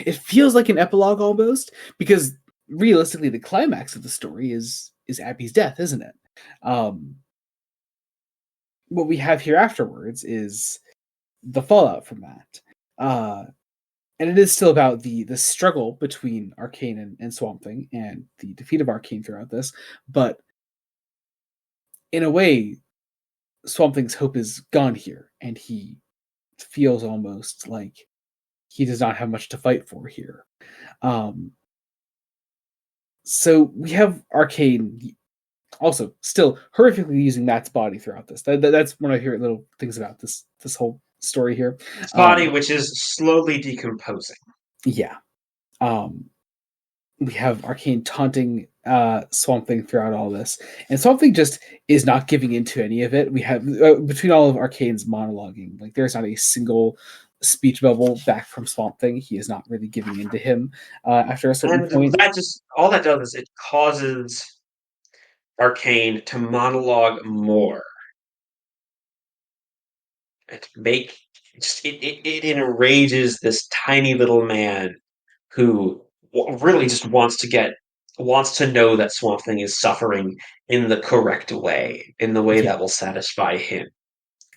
It feels like an epilogue almost because realistically, the climax of the story is Abby's death, isn't it? Um, what we have here afterwards is the fallout from that. Uh, and it is still about the struggle between Arcane and Swamp Thing and the defeat of Arcane throughout this. But in a way, Swamp Thing's hope is gone here, and he feels almost like he does not have much to fight for here. Um, so we have Arcane also still horrifically using Matt's body throughout this. That's one of my favorite little things about this whole story here. His body, Um, which is slowly decomposing. yeah. Um, we have Arcane taunting Swamp Thing throughout all this, and Swamp Thing just is not giving into any of it. We have between all of Arcane's monologuing, like there's not a single speech bubble back from Swamp Thing. He is not really giving into him after a certain And point. that just, all that does is it causes Arcane to monologue more and to make, just, it enrages this tiny little man who really just wants to know that Swamp Thing is suffering in the correct way, in the way Yeah, that will satisfy him.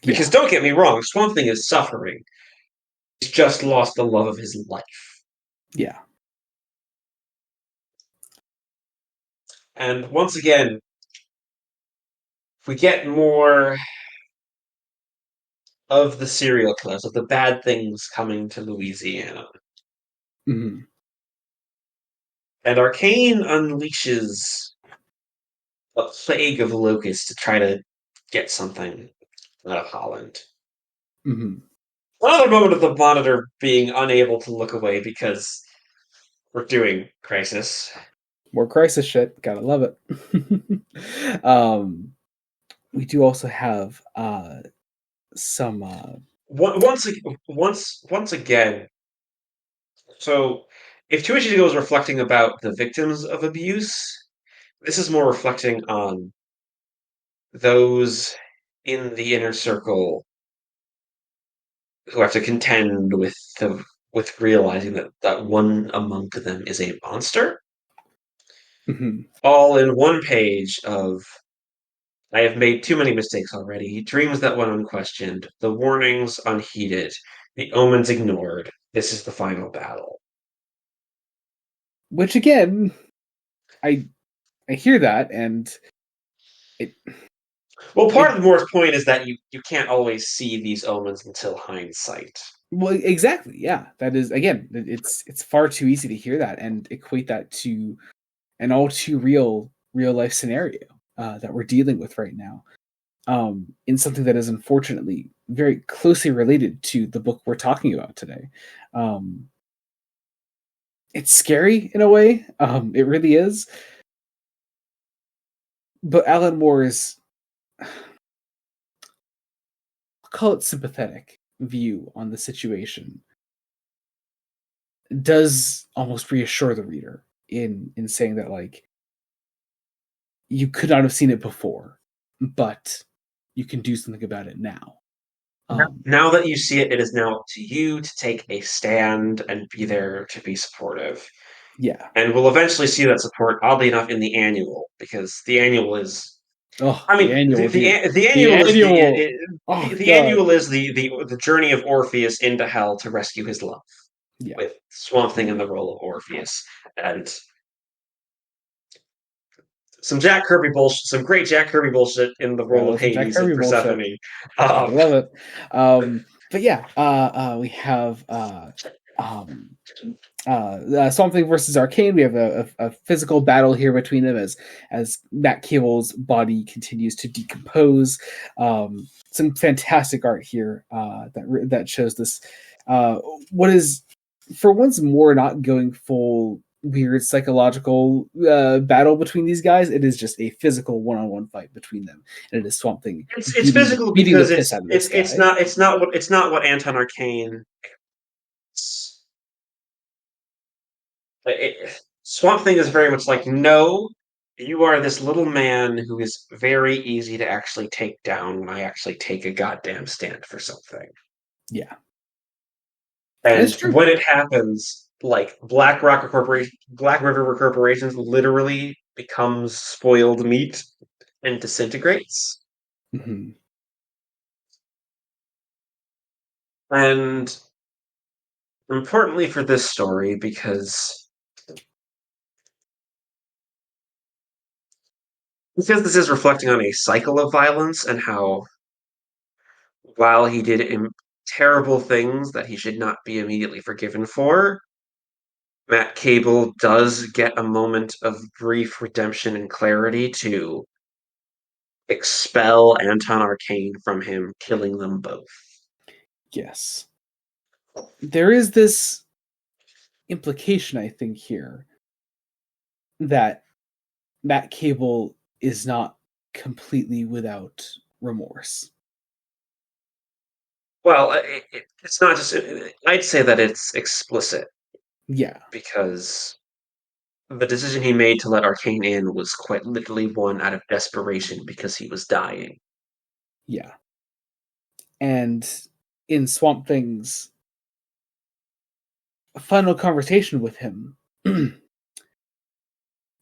yeah, Because don't get me wrong, Swamp Thing is suffering. He's just lost the love of his life. yeah. And once again, we get more of the serial killers, of the bad things coming to Louisiana. Hmm. And Arcane unleashes a plague of locusts to try to get something out of Holland. Hmm. Another moment of the monitor being unable to look away because we're doing Crisis. More crisis shit. Gotta love it. We do also have some. Once again, so if 2 issues ago was reflecting about the victims of abuse, this is more reflecting on those in the inner circle who have to contend with realizing that one among them is a monster. Mhm. All in one page of I have made too many mistakes already. Dreams that went unquestioned, the warnings unheeded, the omens ignored. This is the final battle. Which again, I I hear that, and it Well, part it of the Morris point is that you can't always see these omens until hindsight. well exactly, yeah. That is again, it's far too easy to hear that and equate that to an all too real life scenario that we're dealing with right now. In something that is unfortunately very closely related to the book we're talking about today. Um, it's scary in a way. It really is. But Alan Moore's, I'll call it sympathetic view on the situation does almost reassure the reader in saying that like you could not have seen it before, but you can do something about it now. Now that you see it, it is now up to you to take a stand and be there to be supportive. Yeah. And we'll eventually see that support, oddly enough, in the annual, because the annual is. Oh, I the mean, annual, dude. the The annual is annual. Oh the god. annual is the journey of Orpheus into hell to rescue his love, Yeah. with Swamp Thing in the role of Orpheus, and some great Jack Kirby bullshit in the Gotta role of love some Jack Hades and Kirby bullshit. Persephone. Gotta Um, love it. But yeah, we have um, Swamp Thing versus Arcane. We have a physical battle here between them as Matt Cable's body continues to decompose. Some fantastic art here that shows this. What is for once more not going full weird psychological battle between these guys. It is just a physical one-on-one fight between them, and it is Swamp Thing it's physical beating the because piss out of this guy. it's not what Anton Arcane. Swamp Thing is very much like, no, you are this little man who is very easy to actually take down when I actually take a goddamn stand for something. Yeah, and it's And true. when it happens, like Black River Corporations literally becomes spoiled meat and disintegrates. Hmm. And importantly for this story, because Because this is reflecting on a cycle of violence and how, while he did terrible things that he should not be immediately forgiven for, Matt Cable does get a moment of brief redemption and clarity to expel Anton Arcane from him, killing them both. Yes. There is this implication, I think, here that Matt Cable is not completely without remorse. Well, it's not just. I'd say that it's explicit Yeah, because the decision he made to let Arcane in was quite literally one out of desperation because he was dying. yeah. And in Swamp Thing's final conversation with him,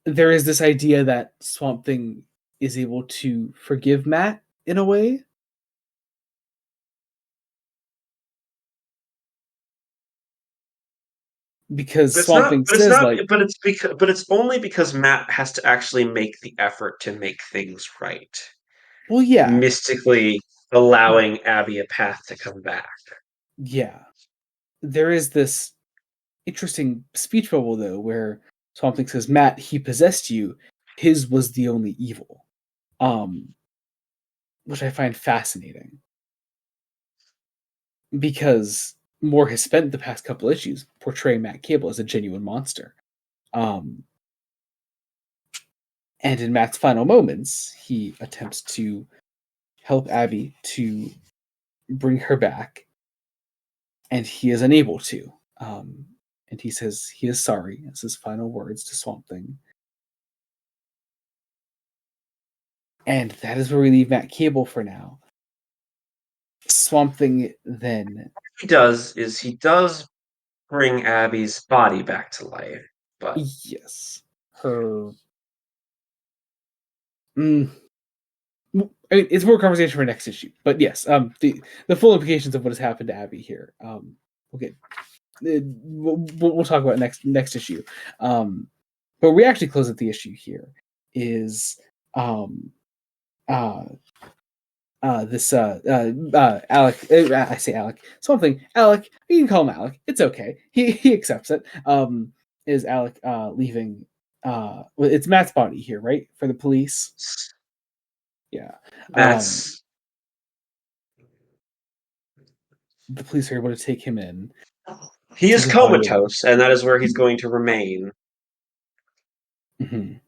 there is this idea that Swamp Thing is able to forgive Matt in a way. Because But it's Swamp not. Thing But it's says, not. like, But it's because. But it's only because Matt has to actually make the effort to make things right, well, yeah, mystically allowing Abby a path to come back. yeah. There is this interesting speech bubble, though, where Swamp Thing says, Matt, he possessed you. His was the only evil. Um, which I find fascinating. Because Moore has spent the past couple issues portraying Matt Cable as a genuine monster. Um, and in Matt's final moments, he attempts to help Abby to bring her back, and he is unable to. And he says he is sorry. That's his final words to Swamp Thing. And that is where we leave Matt Cable for now. Swamp Thing then. He does bring Abby's body back to life, but Yes. Her. Mm, I mean, it's more conversation for next issue, but yes, the full implications of what has happened to Abby here. We'll get we'll talk about next issue. But we actually close out the issue here is uh this Alec, I say Alec, something Alec, you can call him Alec, it's okay, he accepts it. Is Alec leaving it's Matt's body here, right, for the police? Yeah. that's The police are able to take him in, he take is his body away. comatose, and that is where he's going to remain. Mhm.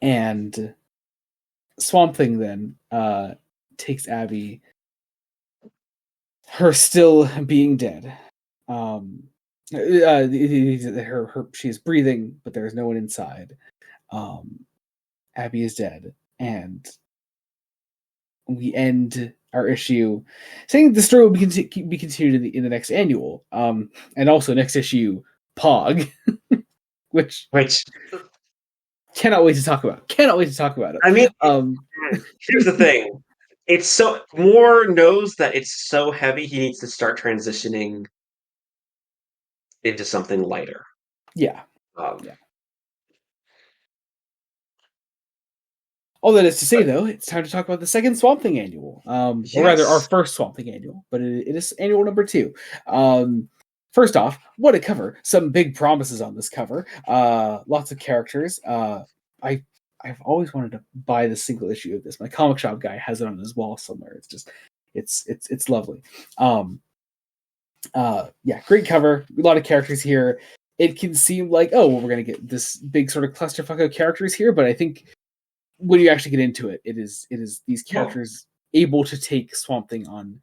And Swamp Thing then takes Abby, her still being dead. She is breathing, but there is no one inside. Abby is dead, and we end our issue saying the story will be continued in the next annual, and also next issue Pog, which Which cannot wait to talk about. Cannot wait to talk about it. I mean, Um, here's the thing: it's so Moore knows that it's so heavy. He needs to start transitioning into something lighter. yeah, Um, yeah. All that is to say, but though, it's time to talk about the second Swamp Thing annual, or rather, our yes, first Swamp Thing annual, but it is annual number 2. First off, what a cover! Some big promises on this cover. Lots of characters. I I've always wanted to buy the single issue of this. My comic shop guy has it on his wall somewhere. It's just it's lovely. Um, yeah, great cover. A lot of characters here. It can seem like, oh, well, we're gonna get this big sort of clusterfuck of characters here, but I think when you actually get into it, it is these well, characters able to take Swamp Thing on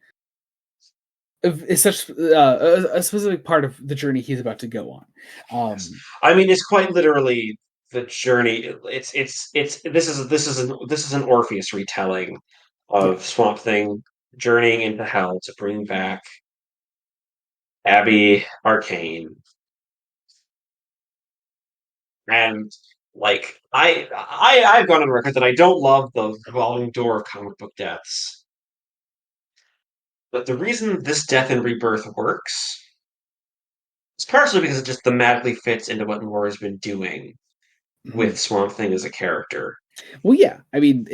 is such a specific part of the journey he's about to go on. yes. Um, I mean, it's quite literally the journey. It's this is an Orpheus retelling yeah, of Swamp Thing journeying into hell to bring back Abby Arcane. And like I've gone on record that I don't love the revolving door of comic book deaths. But the reason this death and rebirth works is partially because it just thematically fits into what Moore has been doing. Mhm. with Swamp Thing as a character. Well, yeah. I mean,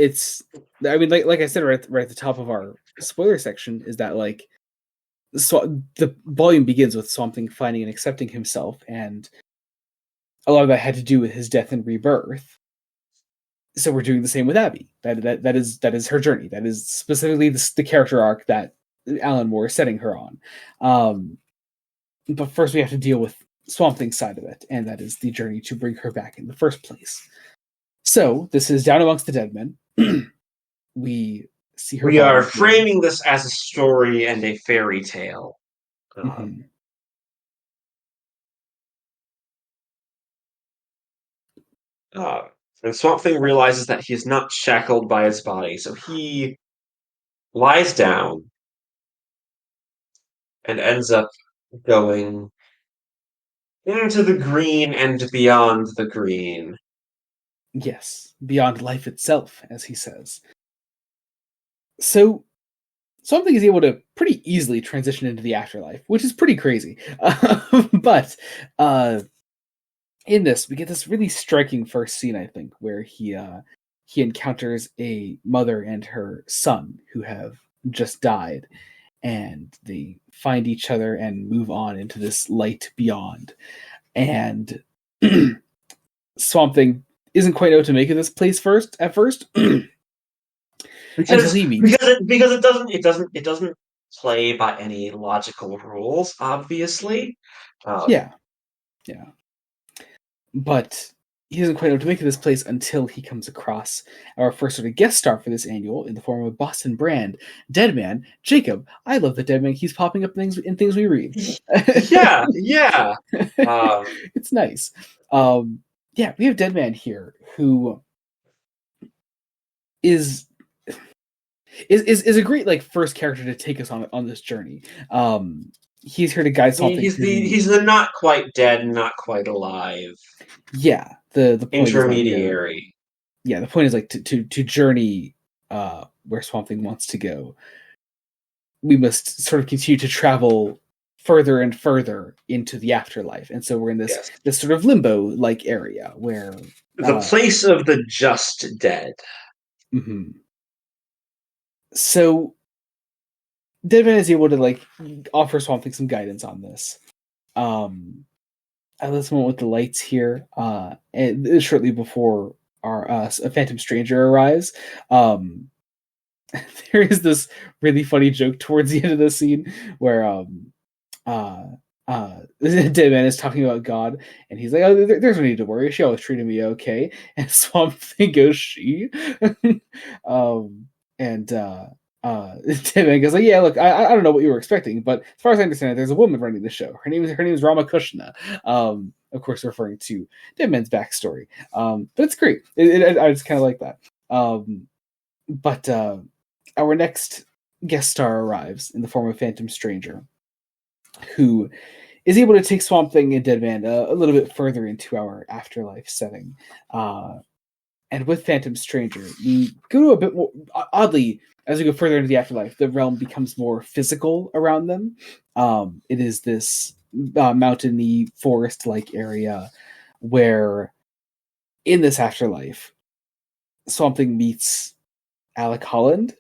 like I said right at the top of our spoiler section is that like the volume begins with Swamp Thing finding and accepting himself, and a lot of that had to do with his death and rebirth. So we're doing the same with Abby. That is her journey. That is specifically the character arc that Alan Moore is setting her on. Um, but first, we have to deal with Swamp Thing's side of it, and that is the journey to bring her back in the first place. So this is Down Amongst the Dead Men. We see her We are body here. framing this as a story and a fairy tale. Uh, Mhm. uh, and Swamp Thing realizes that he is not shackled by his body, so he lies down and ends up going into the green and beyond the green. Yes, beyond life itself, as he says. So Swamp Thing is able to pretty easily transition into the afterlife, which is pretty crazy. But uh, in this, we get this really striking first scene, I think, where he encounters a mother and her son who have just died, and they find each other and move on into this light beyond. And Swamp Thing isn't quite know what to make of this place first at first until because he meets. because it doesn't play by any logical rules, obviously. Um, Yeah, yeah, but he doesn't quite know what to make of this place until he comes across our first sort of guest star for this annual in the form of Boston Brand, Deadman, Jacob. I love that Deadman keeps popping up in things we read. yeah, yeah. Um, It's nice. Um, yeah, we have Deadman here who is is a great like first character to take us on this journey. He's here to guide something he's through the the he's the not quite dead, not quite alive yeah. The point is like intermediary. yeah, the point is like to journey where Swamp Thing wants to go. We must sort of continue to travel further and further into the afterlife, and so we're in this Yes, this sort of limbo like area where the place of the just dead. mhm. So Deadman is able to like offer Swamp Thing some guidance on this. Um, I love this moment with the lights here, and shortly before our a Phantom Stranger arrives. Um, there is this really funny joke towards the end of the scene where uh Dead Man is talking about God, and he's like, "Oh, there's no need to worry. She always treated me okay." And Swamp Thing goes, "She," um, and Dead Man goes like, "Yeah, look, I don't know what you were expecting, but as far as I understand it, there's a woman running the show. Her name is Ramakrishna." Of course, referring to Dead Man's backstory. But it's great. I just kind of like that. But our next guest star arrives in the form of Phantom Stranger, who is able to take Swamp Thing and Deadman a little bit further into our afterlife setting. And with Phantom Stranger, we go to a bit more oddly as we go further into the afterlife. The realm becomes more physical around them. It is this mountainy, forest-like area where, in this afterlife, Swamp Thing meets Alec Holland,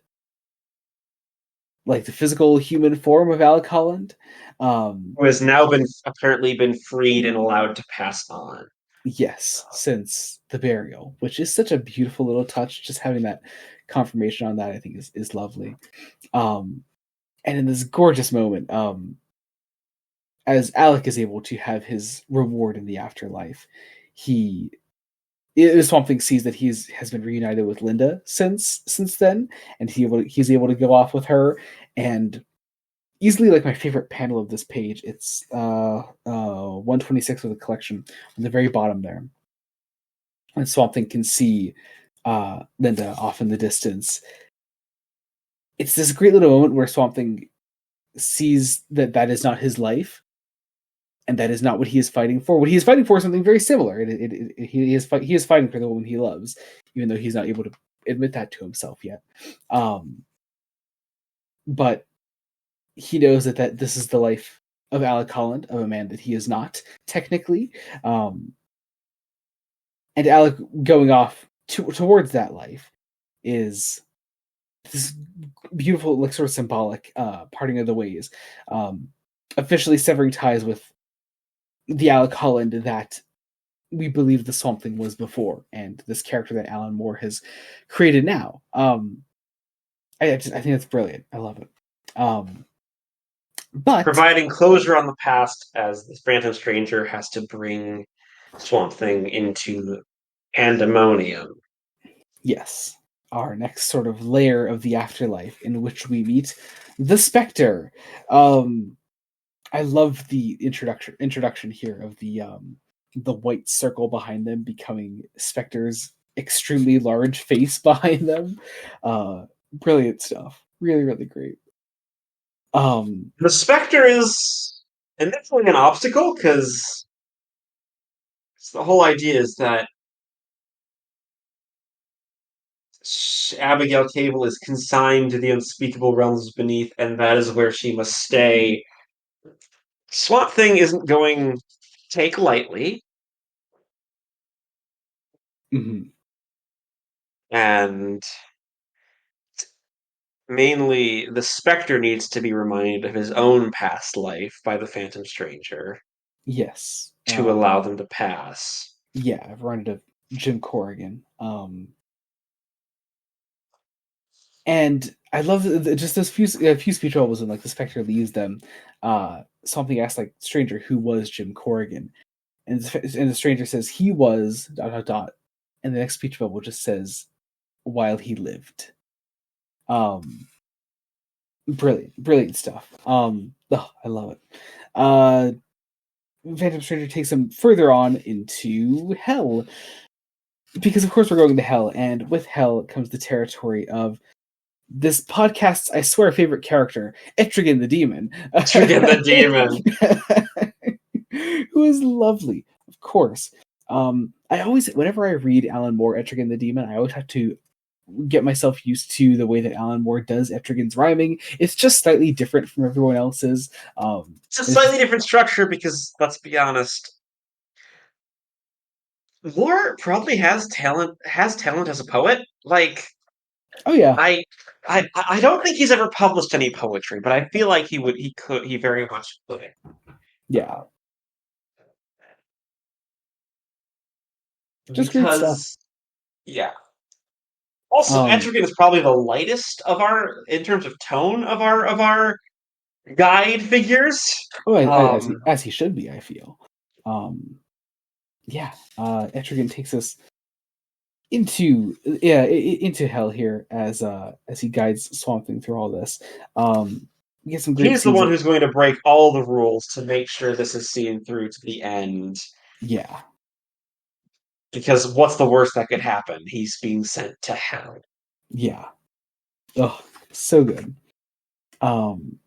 like the physical human form of Alec Holland. Um, Who has now been apparently been freed and allowed to pass on. yes, since the burial, which is such a beautiful little touch. Just having that confirmation on that, I think, is lovely. Um, and in this gorgeous moment, as Alec is able to have his reward in the afterlife, he Swamp Thing sees that he's has been reunited with Linda since then, and he's able to go off with her. And easily like my favorite panel of this page, it's 126 of the collection on the very bottom there, and Swamp Thing can see Linda off in the distance. It's this great little moment where Swamp Thing sees that that is not his life, and that is not what he is fighting for. What he is fighting for is something very similar. He is fighting for the woman he loves, even though he's not able to admit that to himself yet. But he knows that this is the life of Alec Holland, of a man that he is not technically. Um, and Alec going off towards that life is this beautiful, like sort of symbolic parting of the ways, um, officially severing ties with the Alec Holland that we believe the Swamp Thing was before, and this character that Alan Moore has created now. I think that's brilliant. I love it. Um, but Providing closure on the past as the Phantom Stranger has to bring Swamp Thing into pandemonium. yes, our next sort of layer of the afterlife in which we meet the Spectre. Um, I love the introduction here of the white circle behind them becoming Spectre's extremely large face behind them. Brilliant stuff. Really, really great. The Spectre is initially an obstacle because the whole idea is that Abigail Cable is consigned to the unspeakable realms beneath, and that is where she must stay. Swamp Thing isn't going to take lightly, mhm, and mainly the Spectre needs to be reminded of his own past life by the Phantom Stranger yes. to allow them to pass. Yeah, I've run into Jim Corrigan. And I love just those few speech bubbles and like the Spectre leaves them. Something asked like Stranger, who was Jim Corrigan, and the Stranger says he was dot dot dot, and the next speech bubble just says while he lived. Um, brilliant stuff. Oh, I love it. Uh, Phantom Stranger takes him further on into hell because of course we're going to hell, and with hell comes the territory of this podcast's, I swear, favorite character, Etrigan the Demon. Etrigan the Demon. Who is lovely, of course. I always, whenever I read Alan Moore, Etrigan the Demon, I always have to get myself used to the way that Alan Moore does Etrigan's rhyming. It's just slightly different from everyone else's. It's a slightly different structure because, let's be honest, Moore probably has talent. Has talent as a poet. Like oh yeah, I don't think he's ever published any poetry, but I feel like he would. He could. He very much could. yeah, just great stuff. Because yeah. Also, Um, Etrigan is probably the lightest of our, in terms of tone of our guide figures. oh, Um, as he should be, I feel. Um, yeah, Etrigan takes us into hell here as he guides Swamp Thing through all this. We get some great he's the scenes one of who's going to break all the rules to make sure this is seen through to the end. yeah, Because what's the worst that could happen? He's being sent to hell. yeah. Oh, so good. Um,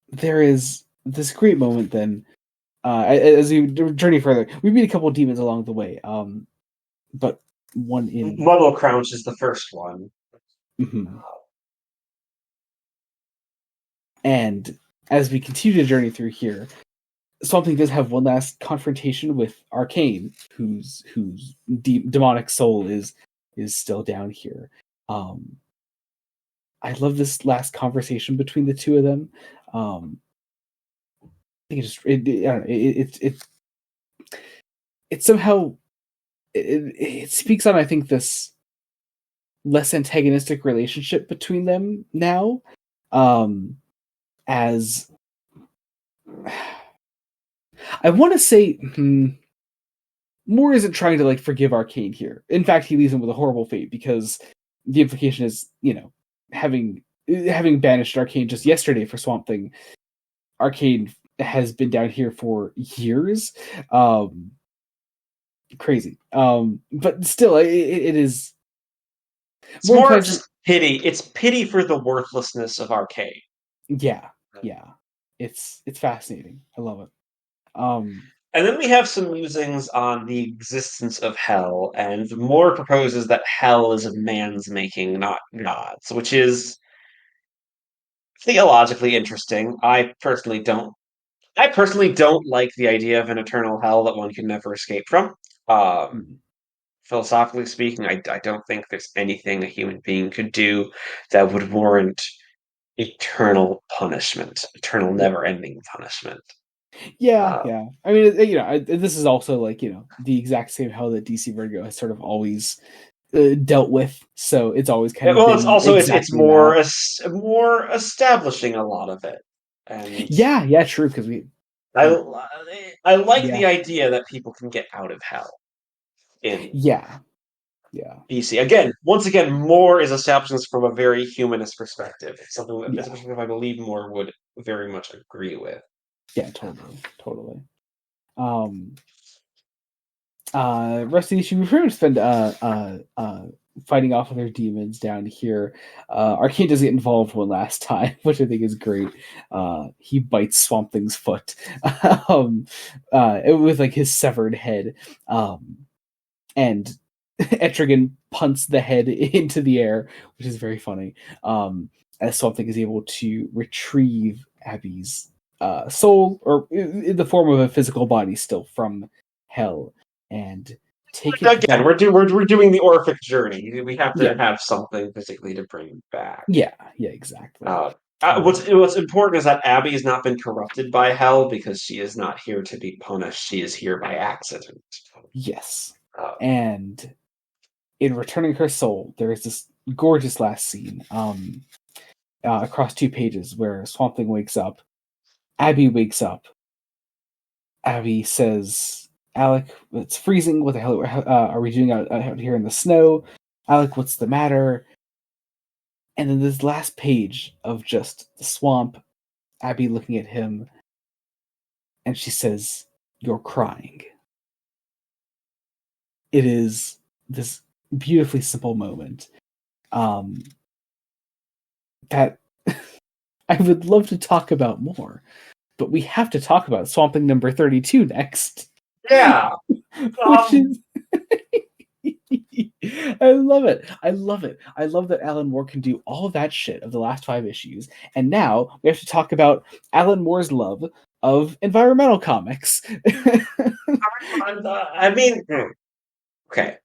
there is this great moment then. As we journey further, we meet a couple of demons along the way. But one in Muddle Crouch is the first one. mhm. And as we continue to journey through here, Swamp Thing does have one last confrontation with Arcane, whose demonic soul is still down here. I love this last conversation between the two of them. I think I don't know, it somehow it speaks on, I think, this less antagonistic relationship between them now, as I want to say Moore isn't trying to like forgive Arcane here. In fact, he leaves him with a horrible fate because the implication is, having banished Arcane just yesterday for Swamp Thing, Arcane has been down here for years. Crazy. But still, it is. It's more just pity. It's pity for the worthlessness of Arcade. Yeah. It's fascinating. I love it. And then we have some musings on the existence of hell, and Moore proposes that hell is of man's making, not God's, which is theologically interesting. I personally don't like the idea of an eternal hell that one can never escape from. Um, Mm. Philosophically speaking, I don't think there's anything a human being could do that would warrant eternal punishment, eternal Yeah. never-ending punishment. Yeah, Uh, yeah. I mean, this is also like the exact same hell that DC Vertigo has sort of always dealt with. So it's always kind of well, it's been also it's exactly that. more establishing a lot of it, and Yeah, yeah, true. Because we, I like yeah, the idea that people can get out of hell in yeah, yeah, BC. Again, once again, more is establishing this from a very humanist perspective. It's something that this yeah, perspective I believe more would very much agree with. yeah. Totally, totally. Um, rest of the issue, we pretty much spend fighting off other demons down here. Arcane does get involved one last time, which I think is great. He bites Swamp Thing's foot, um, with like his severed head, and Etrigan punts the head into the air, which is very funny. As Swamp Thing is able to retrieve Abby's soul, or in the form of a physical body, still from hell, and take it Again, back. we're doing the Orphic journey. We have Yeah, to have something physically to bring back. yeah, yeah, exactly. Uh, Um, what's important is that Abby has not been corrupted by hell because she is not here to be punished. She is here by accident. yes, Uh, and in returning her soul, there is this gorgeous last scene. Across 2 pages where Swamp Thing wakes up. Abby wakes up. Abby says, Alec, it's freezing. What the hell are we doing out here in the snow? Alec, what's the matter? And then this last page of just the swamp, Abby looking at him, and she says, "You're crying." It is this beautifully simple moment that I would love to talk about more, but we have to talk about Swamp Thing number 32 next, yeah. which Um, is I love it. I love it. I love that Alan Moore can do all of that shit of the last 5 issues. And now we have to talk about Alan Moore's love of environmental comics. I mean, okay.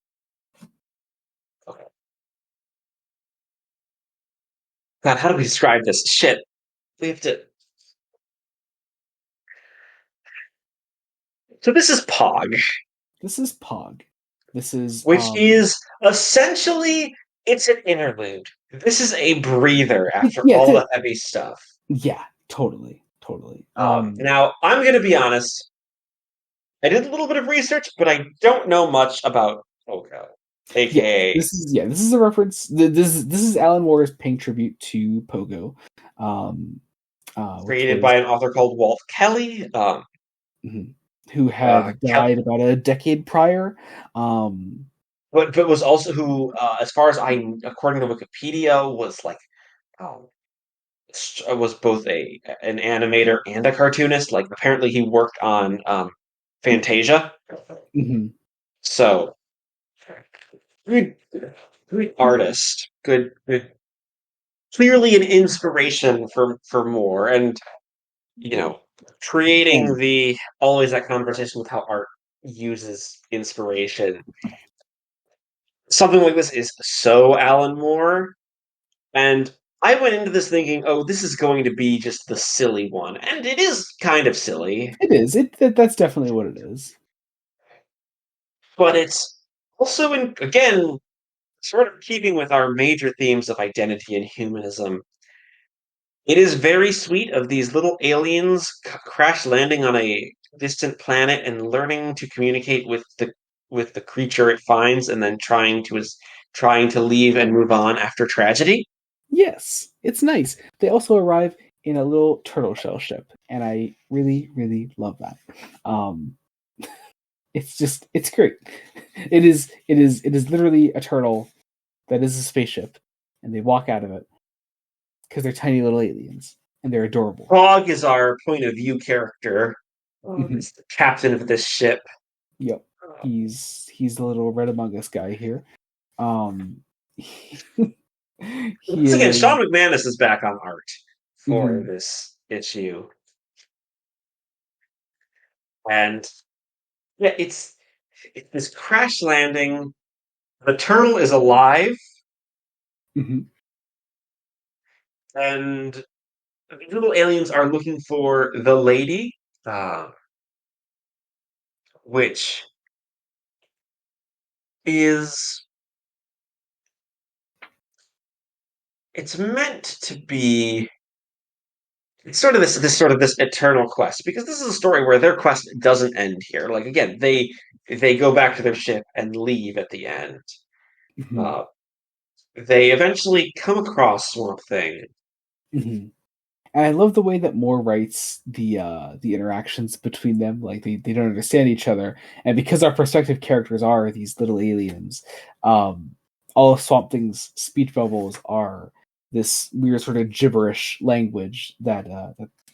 Okay. God, how do we describe this? Shit. We have to. So this is Pog, This is Pog. This is which is essentially it's an interlude. This is a breather after yeah, all the heavy stuff. yeah, totally, totally. Now I'm gonna be honest. I did a little bit of research, but I don't know much about Pogo, Yeah, aka this is a reference. This is Alan Moore's paying tribute to Pogo, um, which created by was an author called Walt Kelly. mhm, who Uh, had Kel- died about a decade prior. Um, but was also who, as far as according to Wikipedia, was like oh, was both an animator and a cartoonist. Like apparently he worked on Fantasia. mhm. So good, good artist, good, clearly an inspiration for more, and you know, creating And the always that conversation with how art uses inspiration. Something like this is so Alan Moore, and I went into this thinking, oh, this is going to be just the silly one, and it is kind of silly, it is. That's definitely what it is. but it's also again sort of keeping with our major themes of identity and humanism. It is very sweet of these little aliens crash landing on a distant planet and learning to communicate with the creature it finds, and then trying to leave and move on after tragedy. Yes, it's nice. They also arrive in a little turtle shell ship, and I really, really love that. Um, it's great. It is literally a turtle that is a spaceship, and they walk out of it because they're tiny little aliens and they're adorable. Frog is our point of view character. Mhm. It's the captain of this ship. Yep, he's the little red among us guy here. Um, he Once again, is. Sean McManus is back on art for Mhm. this issue, and yeah, it's It's this crash landing. The turtle is alive, Hmm. and the little aliens are looking for the lady, uh, which is it's meant to be it's sort of this eternal quest because this is a story where their quest doesn't end here. Like again, they go back to their ship and leave at the end. Hmm. Uh, they eventually come across Swamp Thing. Hmm. And I love the way that Moore writes the interactions between them. Like they don't understand each other, and because our perspective characters are these little aliens, um, all of Swamp Thing's speech bubbles are this weird sort of gibberish language that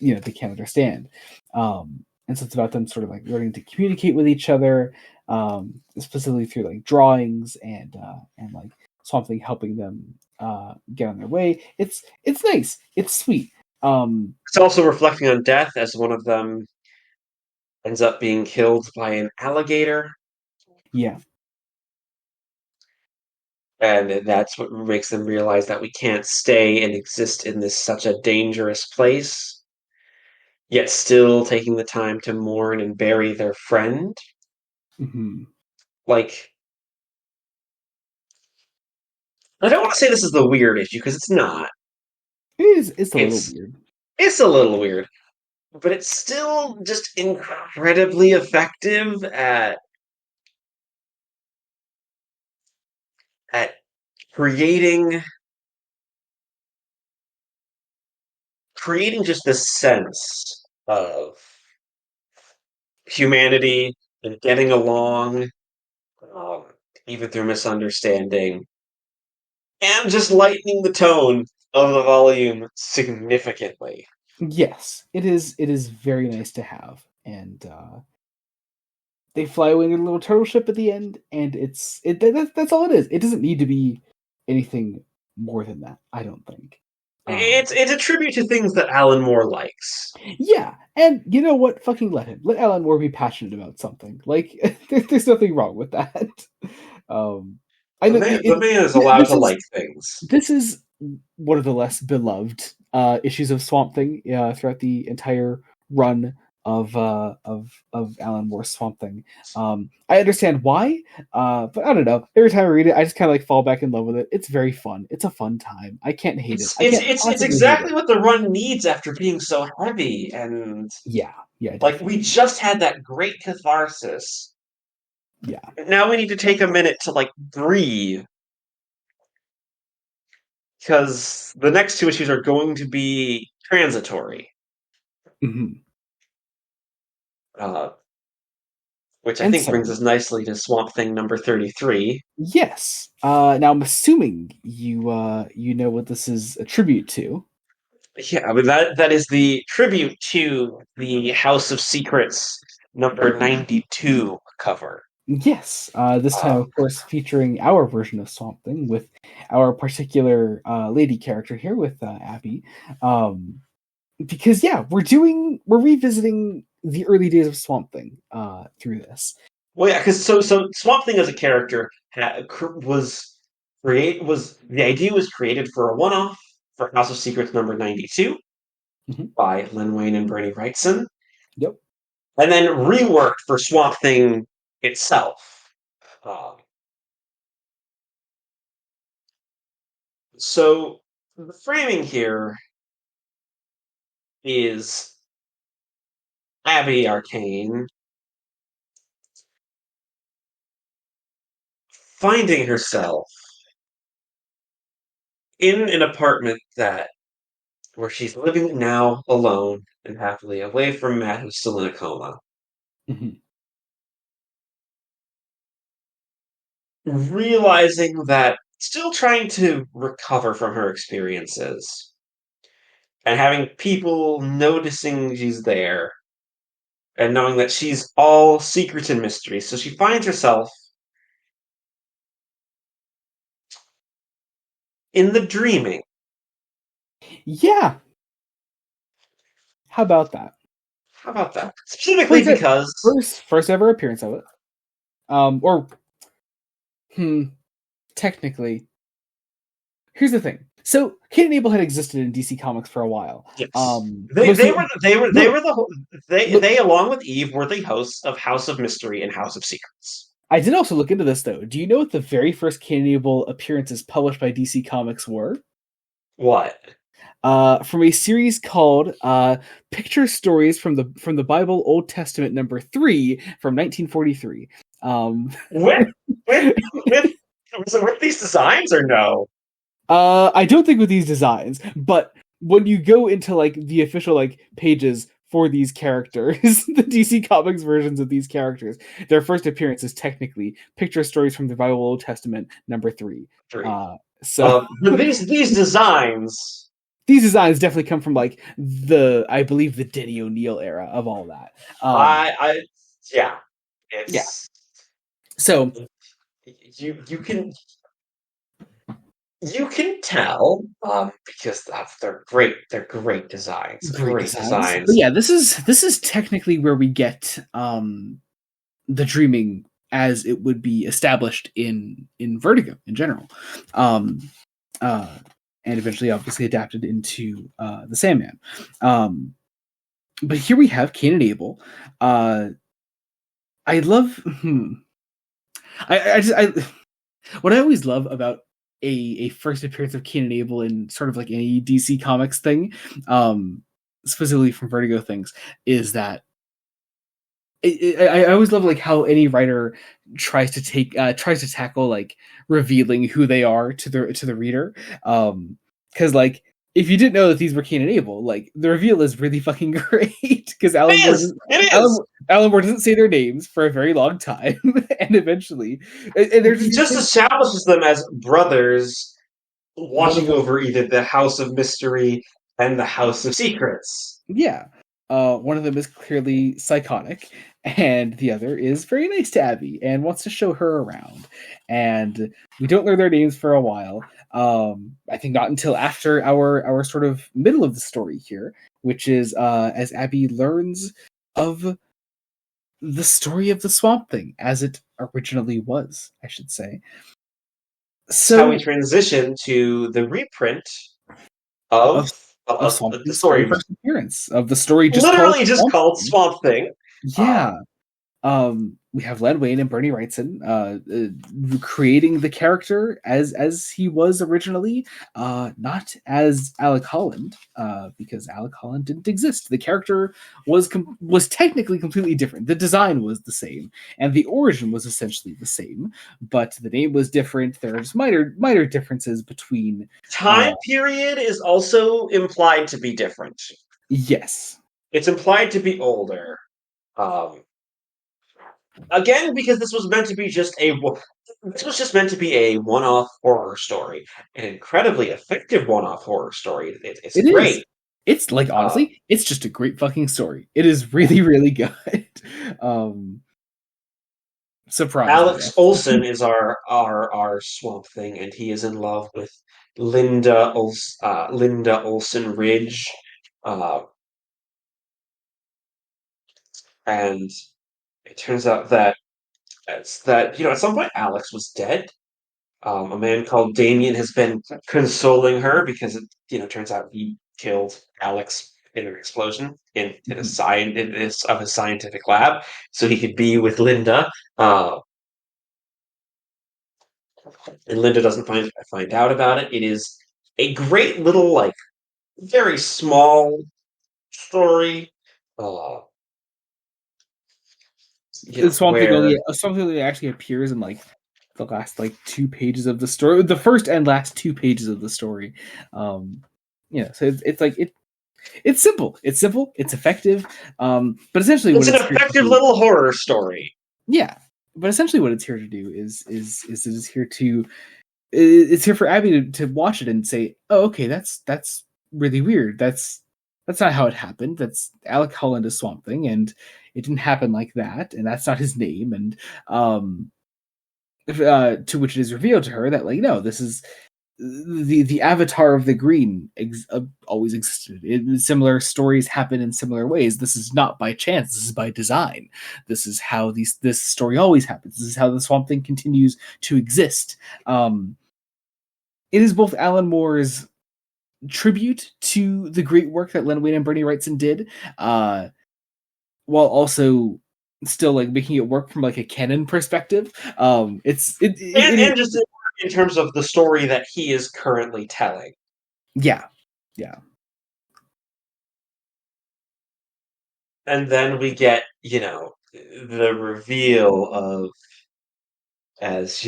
they can't understand. And so it's about them sort of like learning to communicate with each other, specifically through like drawings and like Swamp Thing helping them get on their way. It's nice. It's sweet. It's also reflecting on death as one of them ends up being killed by an alligator, Yeah. and that's what makes them realize that we can't stay and exist in this such a dangerous place, yet still taking the time to mourn and bury their friend. Hmm. Like, I don't want to say this is the weird issue because it's not. It's a little It's weird. it's a little weird, but it's still just incredibly effective at creating creating just this sense of humanity and getting along, um, even through misunderstanding, and just lightening the tone of the volume significantly. Yes, it is very nice to have. And they fly away in a little turtle ship at the end, and that's all it is. It doesn't need to be anything more than that, I don't think. Um It's a tribute to things that Alan Moore likes. yeah, and you know what? Fucking let him. Let Alan Moore be passionate about something. Like there's nothing wrong with that. Um I know The man is allowed this to is like things. this is one of the less beloved issues of Swamp Thing throughout the entire run of Alan Moore's Swamp Thing. I understand why, but I don't know. Every time I read it, I just kind of like fall back in love with it. It's very fun. It's a fun time. I can't hate it. I can't It's possibly hate exactly it. what the run needs after being so heavy, and Yeah, yeah, like we definitely. just had that great catharsis. Yeah. Now we need to take a minute to like breathe because the next two issues are going to be transitory, Hmm. uh, which I And think brings so, us nicely to Swamp Thing number 33. yes. Now I'm assuming you know what this is a tribute to. Yeah, I mean that is the tribute to the House of Secrets number 92 cover. Yes, this time, Uh, of course, featuring our version of Swamp Thing with our particular lady character here with Abby. Um, because yeah, we're revisiting the early days of Swamp Thing through this. well, yeah, because so Swamp Thing as a character was was the idea was created for a one-off for House of Secrets number 92 Hmm. by Len Wein and Bernie Wrightson, Yep. and then reworked for Swamp Thing itself. Um, so the framing here is Abby Arcane finding herself in an apartment that where she's living now alone and happily away from Matt, who's still in a coma. Hmm. Realizing that still trying to recover from her experiences and having people noticing she's there and knowing that she's all secrets and mysteries. So she finds herself in the dreaming. Yeah. How about that? How about that? Specifically First, because first ever appearance of it. Or hmm, technically, here's the thing. So Cain and Abel had existed in DC Comics for a while. Yes. Mostly, They no, were look, they along with Eve were the hosts of House of Mystery and House of Secrets. I did also look into this though. Do you know what the very first Cain and Abel appearances published by DC Comics were? What? From a series called "Picture Stories from the Bible Old Testament #3" from 1943. Um, With with with was it with these designs or no? I don't think with these designs, but when you go into like the official like pages for these characters, the DC Comics versions of these characters, their first appearance is technically "Picture Stories from the Bible Old Testament #3." Three. So But these designs. these designs definitely come from like I believe the Denny O'Neil era of all that. I yeah. Yeah. It's So you can tell because they're great designs, great great designs. But designs. yeah, this is technically where we get the dreaming as it would be established in Vertigo in general. Um uh and eventually obviously adapted into the Sandman. But here we have Cain and Abel. I love I just I what I always love about a first appearance of Cain and Abel in sort of like any DC Comics thing, specifically from Vertigo things, is that I always love like how any writer tries to tackle like revealing who they are to the reader, because like if you didn't know that these were Cain and Abel, like the reveal is really fucking great because It is. It is. Alan Moore doesn't say their names for a very long time, and eventually, and they're He just just establishes them as brothers one of watching over either the House of Mystery and the House of Secrets. yeah. One of them is clearly psychotic, and the other is very nice to Abby and wants to show her around. And we don't learn their names for a while. I think not until after our sort of middle of the story here, which is as Abby learns of the story of the Swamp Thing as it originally was, I should say. It's how we So transition to the reprint of of of of Swamp the Thing's very story, first appearance of the story just called literally just Swamp called Thing. Swamp Thing. Uh, Yeah. We have Len Wein and Bernie Wrightson creating the character as he was originally, not as Alec Holland, because Alec Holland didn't exist. The character was technically completely different. The design was the same, and the origin was essentially the same, but the name was different. There are just minor differences between. Time period is also implied to be different. Yes, It's implied to be older. Um, Again, because this was just meant to be a one-off horror story, an incredibly effective one-off horror story. It's it is. great. It's like Uh, honestly, it's just a great fucking story. It is really, really good. Um, Surprisingly, Alex Olson is our Swamp Thing, and he is in love with Linda Olson Ridge, uh, and it turns out that at some point Alex was dead. A man called Damien has been consoling her because it turns out he killed Alex in an explosion Mhm. of his scientific lab, so he could be with Linda. Uh, and Linda doesn't find out about it. It is a great little like very small story. Uh, where Swamp Thing only actually appears in like the last like 2 pages of the story, the first and last 2 pages of the story. Um, yeah, so it's like it's simple, it's effective, but essentially what it's an it's here to effective do, little horror story. yeah, but essentially what it's here to do is it is here to it's here for Abby to watch it and say, oh, okay, that's really weird. That's not how it happened. That's Alec Holland is Swamp Thing, and it didn't happen like that, and that's not his name. And to which it is revealed to her that like, no, this is the avatar of the green always existed. Similar stories happen in similar ways. This is not by chance. This is by design. This is how this story always happens. This is how the Swamp Thing continues to exist. It is both Alan Moore's tribute to the great work that Len Wein and Bernie Wrightson did, while also still like making it work from like a canon perspective. And just in terms of the story that he is currently telling. Yeah, yeah. And then we get, the reveal of, as,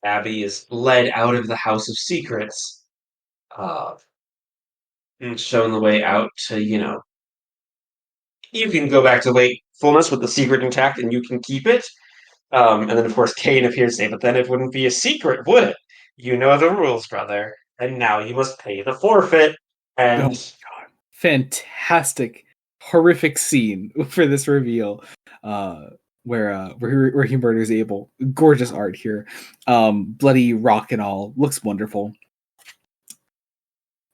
Abby is led out of the House of Secrets, uh, and shown the way out to, you can go back to wakefulness with the secret intact and you can keep it. And then, of course, Kane appears to say, but then it wouldn't be a secret, would it? You know the rules, brother. And now you must pay the forfeit. Oh And god, fantastic, horrific scene for this reveal, where he murders Abel. Gorgeous art here, bloody rock and all, looks wonderful.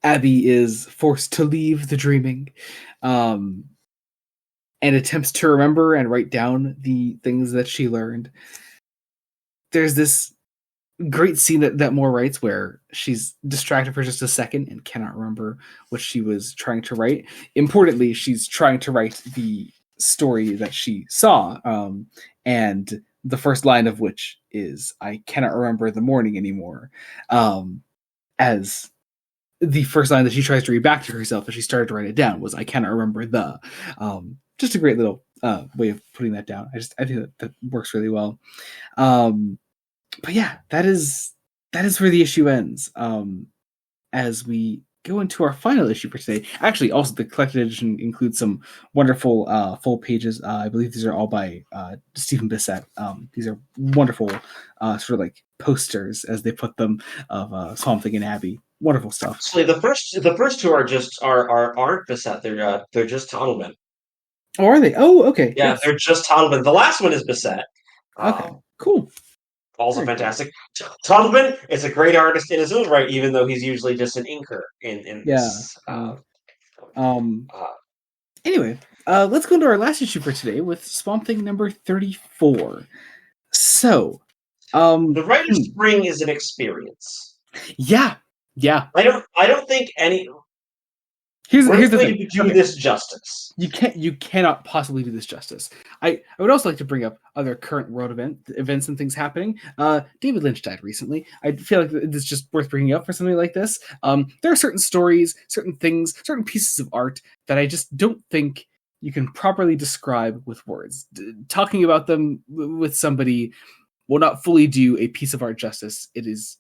Abby is forced to leave the dreaming, and attempts to remember and write down the things that she learned. There's this great scene that Moore writes where she's distracted for just a second and cannot remember what she was trying to write. Importantly, she's trying to write the story that she saw, and the first line of which is, "I cannot remember the morning anymore," as the first line that she tries to read back to herself as she started to write it down was, "I cannot remember the." Just a great little way of putting that down. I think that works really well. But yeah, that is where the issue ends. As we go into our final issue for today, actually, also the collected edition includes some wonderful full pages. I believe these are all by Stephen Bissett. These are wonderful, sort of like posters, as they put them, of Swamp Thing and Abby. Wonderful stuff. actually, the first two aren't Bissett. They're just Toddleman. Oh, are they? Oh, okay. Yeah, Yes. they're just Toddleman. The last one is Bissett. Okay. Cool. Also Very cool. fantastic. Toddleman is a great artist in his own right, even though he's usually just an inker in Yeah. this. Um. Uh, Anyway, let's go into our last issue for today with Swamp Thing number 34. So, the writer's spring is an experience. yeah, yeah. I don't think any Here's we're the going thing. to do Okay, this justice. you cannot possibly do this justice. I would also like to bring up other current world events and things happening. David Lynch died recently. I feel like it's just worth bringing up for something like this. There are certain stories, certain things, certain pieces of art that I just don't think you can properly describe with words. Talking about them with somebody will not fully do a piece of art justice. It is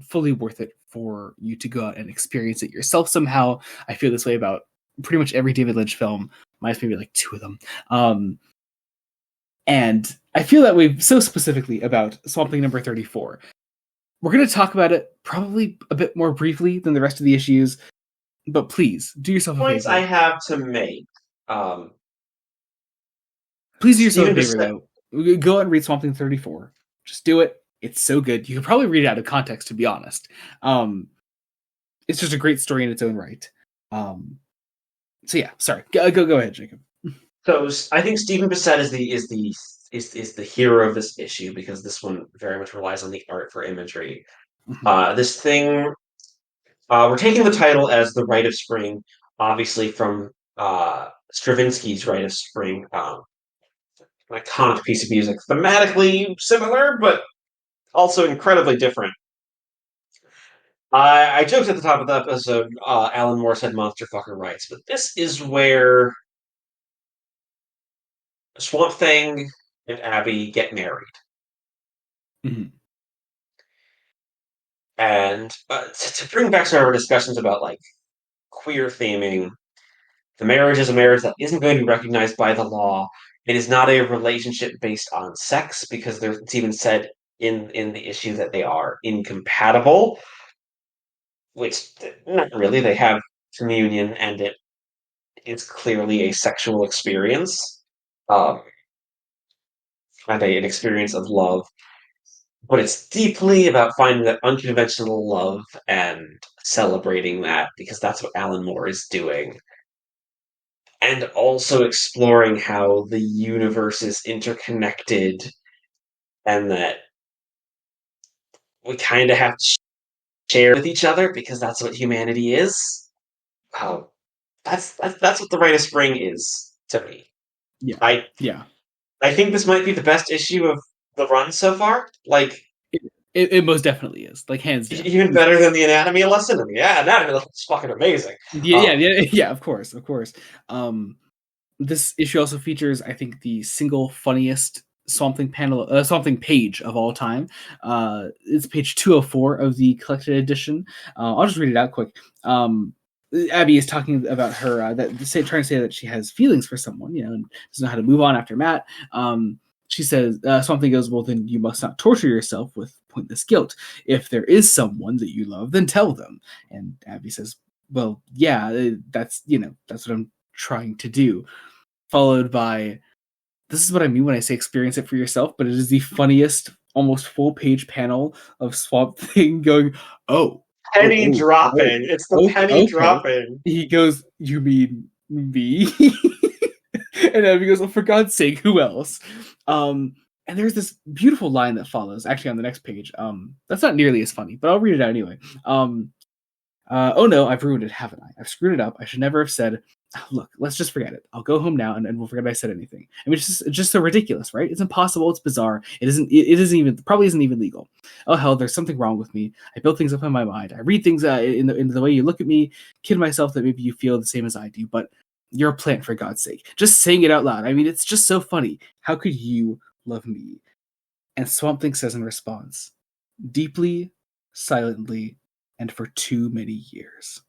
fully worth it for you to go out and experience it yourself somehow. I feel this way about pretty much every David Lynch film, minus maybe like two of them. And I feel that way so specifically about Swamp Thing number 34. We're going to talk about it probably a bit more briefly than the rest of the issues, but please do yourself a Points favor. I have to make. Please do yourself a Stephen favor, Bissett. though. Go out and read Swamp Thing 34. Just do it. It's so good. You can probably read it out of context, to be honest. It's just a great story in its own right. So yeah, sorry. Go ahead, Jacob. So I think Stephen Bissett is the hero of this issue because this one very much relies on the art for imagery. This thing, we're taking the title as The Rite of Spring, obviously from Stravinsky's Rite of Spring, an iconic piece of music, thematically similar, but also incredibly different. I joked at the top of the episode, Alan Moore said monster fucker rights, but this is where Swamp Thing and Abby get married. Mm-hmm. And to bring back some of our discussions about like queer theming, the marriage is a marriage that isn't going to be recognized by the law. It is not a relationship based on sex because it's even said in the issue that they are incompatible, which not really. They have communion, and it is clearly a sexual experience, um, and an experience of love. but it's deeply about finding that unconventional love and celebrating that because that's what Alan Moore is doing. And also exploring how the universe is interconnected and that we kind of have to share with each other because that's what humanity is. Oh, that's what the Rite of Spring is to me. Yeah, I yeah. I think this might be the best issue of the run so far. Like It most definitely is, like hands down. even better than the Anatomy lesson. And yeah, Anatomy lesson is fucking amazing. Yeah, Um, yeah, yeah, yeah. Of course, of course. Um, this issue also features, I think, the single funniest Swamp Thing Swamp Thing page of all time. It's page 204 of the collected edition. I'll just read it out quick. Abby is talking about her trying to say that she has feelings for someone, and doesn't know how to move on after Matt. She says something goes, well, then you must not torture yourself with pointless guilt. If there is someone that you love, then tell them. And Abby says, well, yeah, that's what I'm trying to do. Followed by, this is what I mean when I say experience it for yourself, but it is the funniest, almost full page panel of Swamp Thing going, oh, oh, penny oh, oh, dropping. It's the oh, penny okay. dropping. He goes, you mean me? And Abby goes, oh, for God's sake, who else? And there's this beautiful line that follows, actually on the next page. That's not nearly as funny, but I'll read it out anyway. Oh no, I've ruined it, haven't I? I've screwed it up. I should never have said, look, let's just forget it. I'll go home now and we'll forget I said anything. I mean, it's just so ridiculous, right? It's impossible. It's bizarre. It isn't even, probably isn't even legal. Oh hell, there's something wrong with me. I build things up in my mind. I read things in the way you look at me, kid myself that maybe you feel the same as I do, but you're a plant, for God's sake. Just saying it out loud. I mean, it's just so funny. How could you love me? And Swamp Thing says in response, deeply, silently, and for too many years.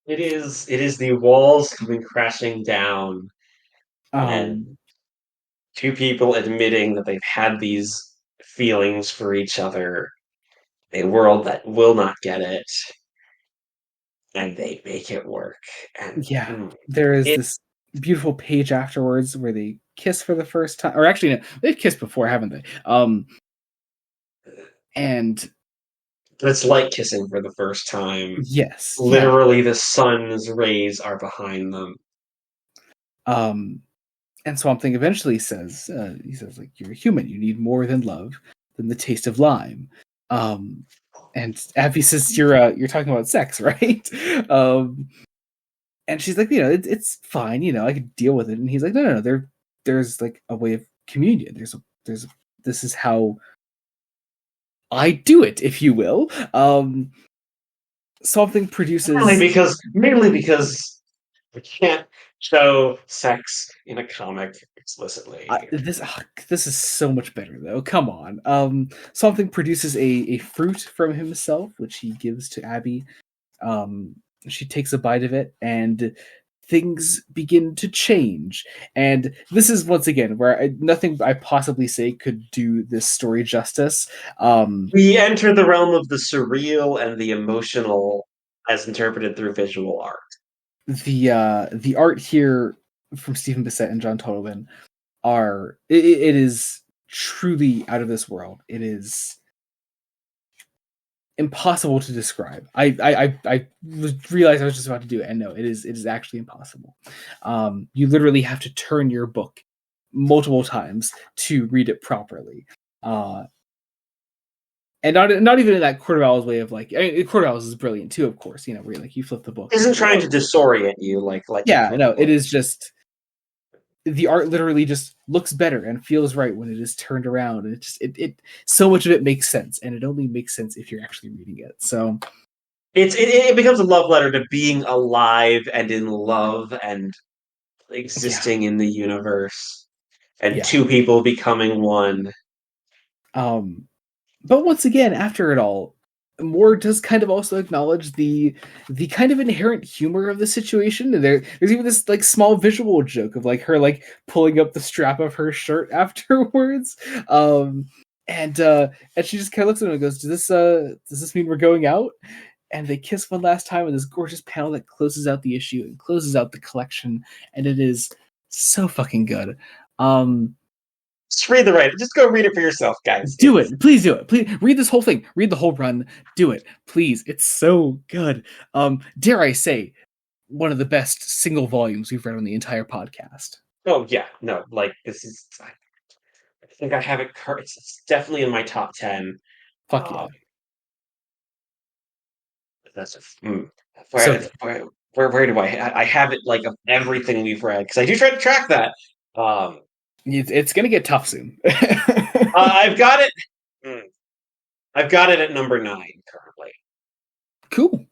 It is the walls coming crashing down and Um, two people admitting that they've had these feelings for each other, a world that will not get it, and they make it work. And yeah, there is it this beautiful page afterwards where they kiss for the first time, or actually, no, they've kissed before, haven't they? And it's like kissing for the first time. yes, yeah. Literally, the sun's rays are behind them. Um, and Swamp Thing eventually says, he says, like, you're a human. You need more than love, than the taste of lime. Um, and Abby says, you're talking about sex, right? Um, and she's like, it's fine, I could deal with it. And he's like, no, there's like a way of communion. There's this is how I do it, if you will. Something produces. Mainly because we can't show sex in a comic explicitly. This is so much better though. Come on. Something produces a fruit from himself, which he gives to Abby. Um, she takes a bite of it, and things begin to change. And this is once again where nothing I possibly say could do this story justice. We enter the realm of the surreal and the emotional as interpreted through visual art. The art here from Stephen Bissett and John Totleben it is truly out of this world. It is impossible to describe. I realized I was just about to do it, and no, it is actually impossible. You literally have to turn your book multiple times to read it properly. And not even in that Cordovalis way of like, I mean, Cordovalis is brilliant too, of course, where you flip the book. Isn't trying to disorient you like yeah, no, it is just the art literally just looks better and feels right when it is turned around. And it so much of it makes sense, and it only makes sense if you're actually reading it. So it becomes a love letter to being alive and in love and yeah, existing in the universe and yeah. two people becoming one. Um, but once again, after it all, Moore does kind of also acknowledge the kind of inherent humor of the situation. And there's even this like small visual joke of like her like pulling up the strap of her shirt afterwards. And she just kind of looks at him and goes, does this mean we're going out? And they kiss one last time in this gorgeous panel that closes out the issue and closes out the collection, and it is so fucking good. just read the right. Just go read it for yourself, guys. Do it. Please do it. Please read this whole thing. Read the whole run. Do it. Please. It's so good. Dare I say, one of the best single volumes we've read on the entire podcast. Oh yeah, no, like this is. I think I have it. It's definitely in my top 10. Fuck yeah. That's a, So where do I have it like of everything we've read because I do try to track that. it's gonna get tough soon. I've got it. I've got it at number 9 currently. Cool.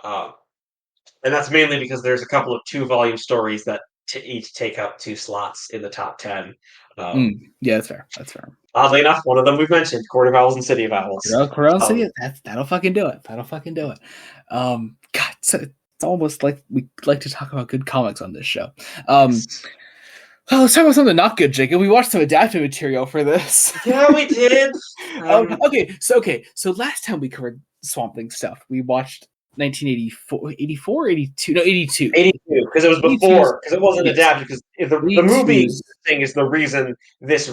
And that's mainly because there's a couple of 2-volume stories that each take up 2 slots in the top 10. Yeah, that's fair. That's fair. Oddly enough, one of them we've mentioned, Court of Owls and City of Owls. Coral City, that'll fucking do it. That'll fucking do it. God, it's almost like we like to talk about good comics on this show. Well, let's talk about something not good, Jacob. We watched some adapted material for this. Yeah, we did. So last time we covered Swamp Thing stuff, we watched 1984, 82, no, 82. 82, because it was before, because it wasn't adapted, because the movie thing is the reason this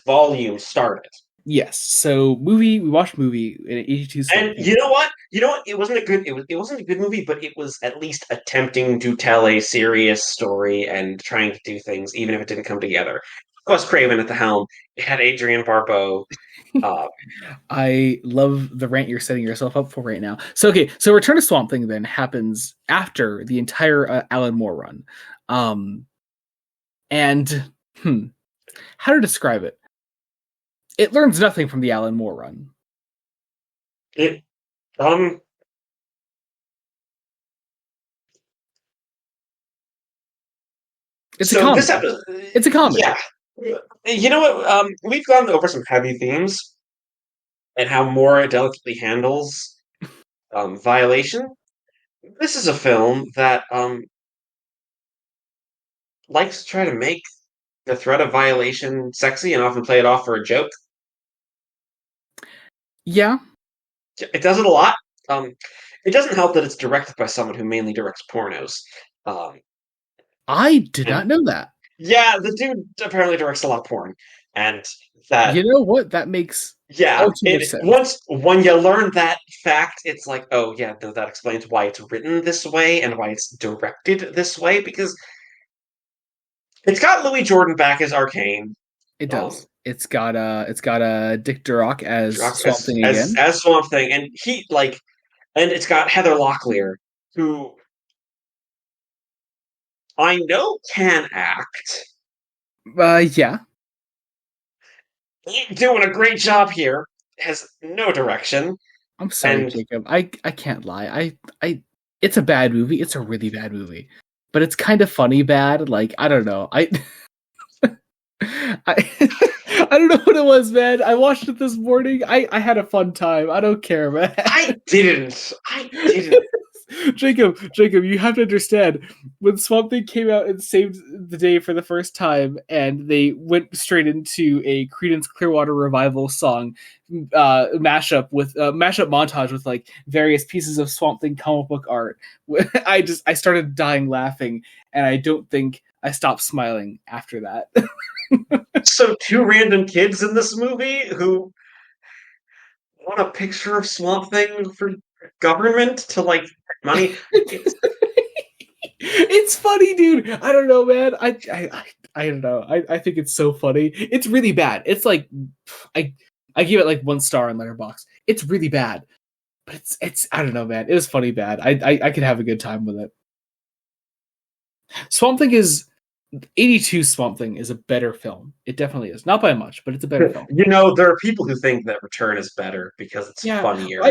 volume started. Yes. So we watched movie in 82. And you know what? It wasn't a good movie, but it was at least attempting to tell a serious story and trying to do things, even if it didn't come together. Wes Craven at the helm. It had Adrienne Barbeau. I love the rant you're setting yourself up for right now. So Return to Swamp Thing then happens after the entire Alan Moore run. How to describe it? It learns nothing from the Alan Moore run. It's a comedy. It's a comedy. Yeah. You know what? We've gone over some heavy themes and how Moore delicately handles violation. This is a film that likes to try to make the threat of violation sexy and often play it off for a joke. Yeah. It does it a lot. It doesn't help that it's directed by someone who mainly directs pornos. I did not know that. Yeah, the dude apparently directs a lot of porn. And that... You know what? That makes... Yeah, when you learn that fact, it's like, oh yeah, that explains why it's written this way and why it's directed this way, because it's got Louis Jordan back as Arcane. It does. It's got Dick Durock as Swamp Thing again. As Swamp Thing, and and it's got Heather Locklear, who I know can act. Yeah. Doing a great job here. Has no direction. I'm sorry, Jacob. I can't lie. I it's a bad movie. It's a really bad movie. But it's kind of funny bad. Like, I don't know. I don't know what it was, man. I watched it this morning. I had a fun time. I don't care, man. I didn't. Jacob, you have to understand, when Swamp Thing came out and saved the day for the first time, and they went straight into a Creedence Clearwater Revival song mashup montage with like various pieces of Swamp Thing comic book art, I started dying laughing, and I don't think I stopped smiling after that. So 2 random kids in this movie who want a picture of Swamp Thing for government to like money. It's funny, dude. I don't know, man. I don't know. I think it's so funny. It's really bad. It's like I give it like 1 star on Letterboxd. It's really bad, but it's I don't know, man. It was funny bad. I could have a good time with it. Swamp Thing is 82. Swamp Thing is a better film. It definitely is. Not by much, but it's a better film. You know, there are people who think that Return is better because it's funnier.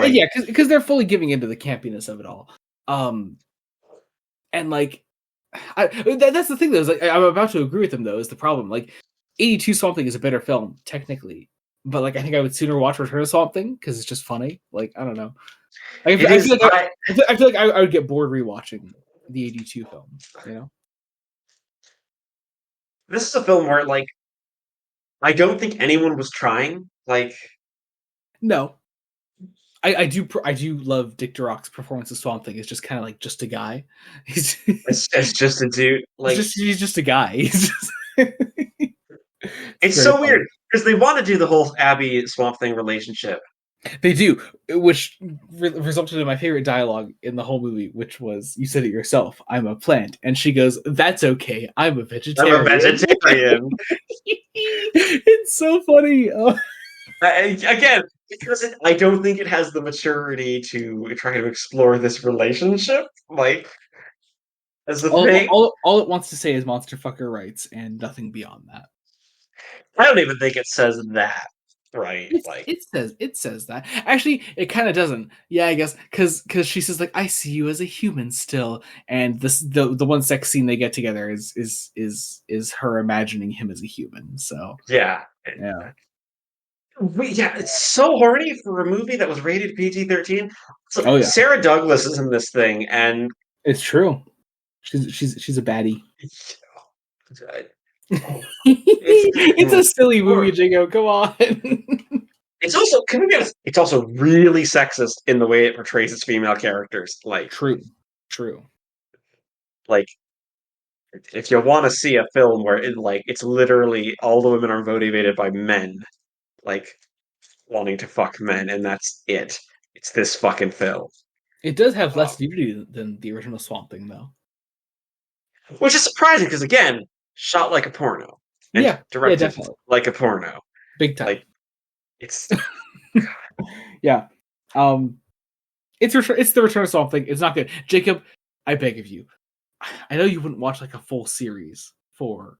Yeah, because they're fully giving into the campiness of it all. And like, that's the thing though. Is like, I'm about to agree with him though. Is the problem like 82 Swamp Thing is a better film technically, but like I think I would sooner watch Return of Swamp Thing because it's just funny. Like I don't know. Like, I feel like I would get bored rewatching the 82 film. You know. This is a film where, like, I don't think anyone was trying. Like, no, I do love Dick Durock's performance of Swamp Thing. It's just kind of like just a guy. It's just a dude. Like, he's just a guy. He's just It's It's very so funny. weird because they want to do the whole Abby Swamp Thing relationship. They do, which resulted in my favorite dialogue in the whole movie, which was, "You said it yourself. I'm a plant," and she goes, "That's okay. I'm a I'm a vegetarian." vegetarian. It's so funny. Oh, Again, because I don't think it has the maturity to try to explore this relationship, like, as a thing. all it wants to say is "monster fucker rights" and nothing beyond that. I don't even think it says that, right? It's, Like, it says that. Actually, it kind of doesn't. Yeah, I guess because she says like, "I see you as a human still," and the one sex scene they get together is her imagining him as a human. So yeah. yeah. Yeah, it's so horny for a movie that was rated PG-13. So Oh yeah, Sarah Douglas is in this thing, and it's true. She's a baddie. it's It's a silly movie, Jingo. Come on. it's also, can we be honest, it's also really sexist in the way it portrays its female characters. True. True. Like if you want to see a film where it's literally all the women are motivated by men, like wanting to fuck men, and that's it. It's this fucking film. It does have Uh, less nudity than the original Swamp Thing, though. which is surprising because again, shot like a porno and Yeah. Yeah. directed Definitely. like a porno. Big time. Like it's Yeah. Um. It's the Return of Swamp Thing. It's not good. Jacob, I beg of you. I know you wouldn't watch like a full series for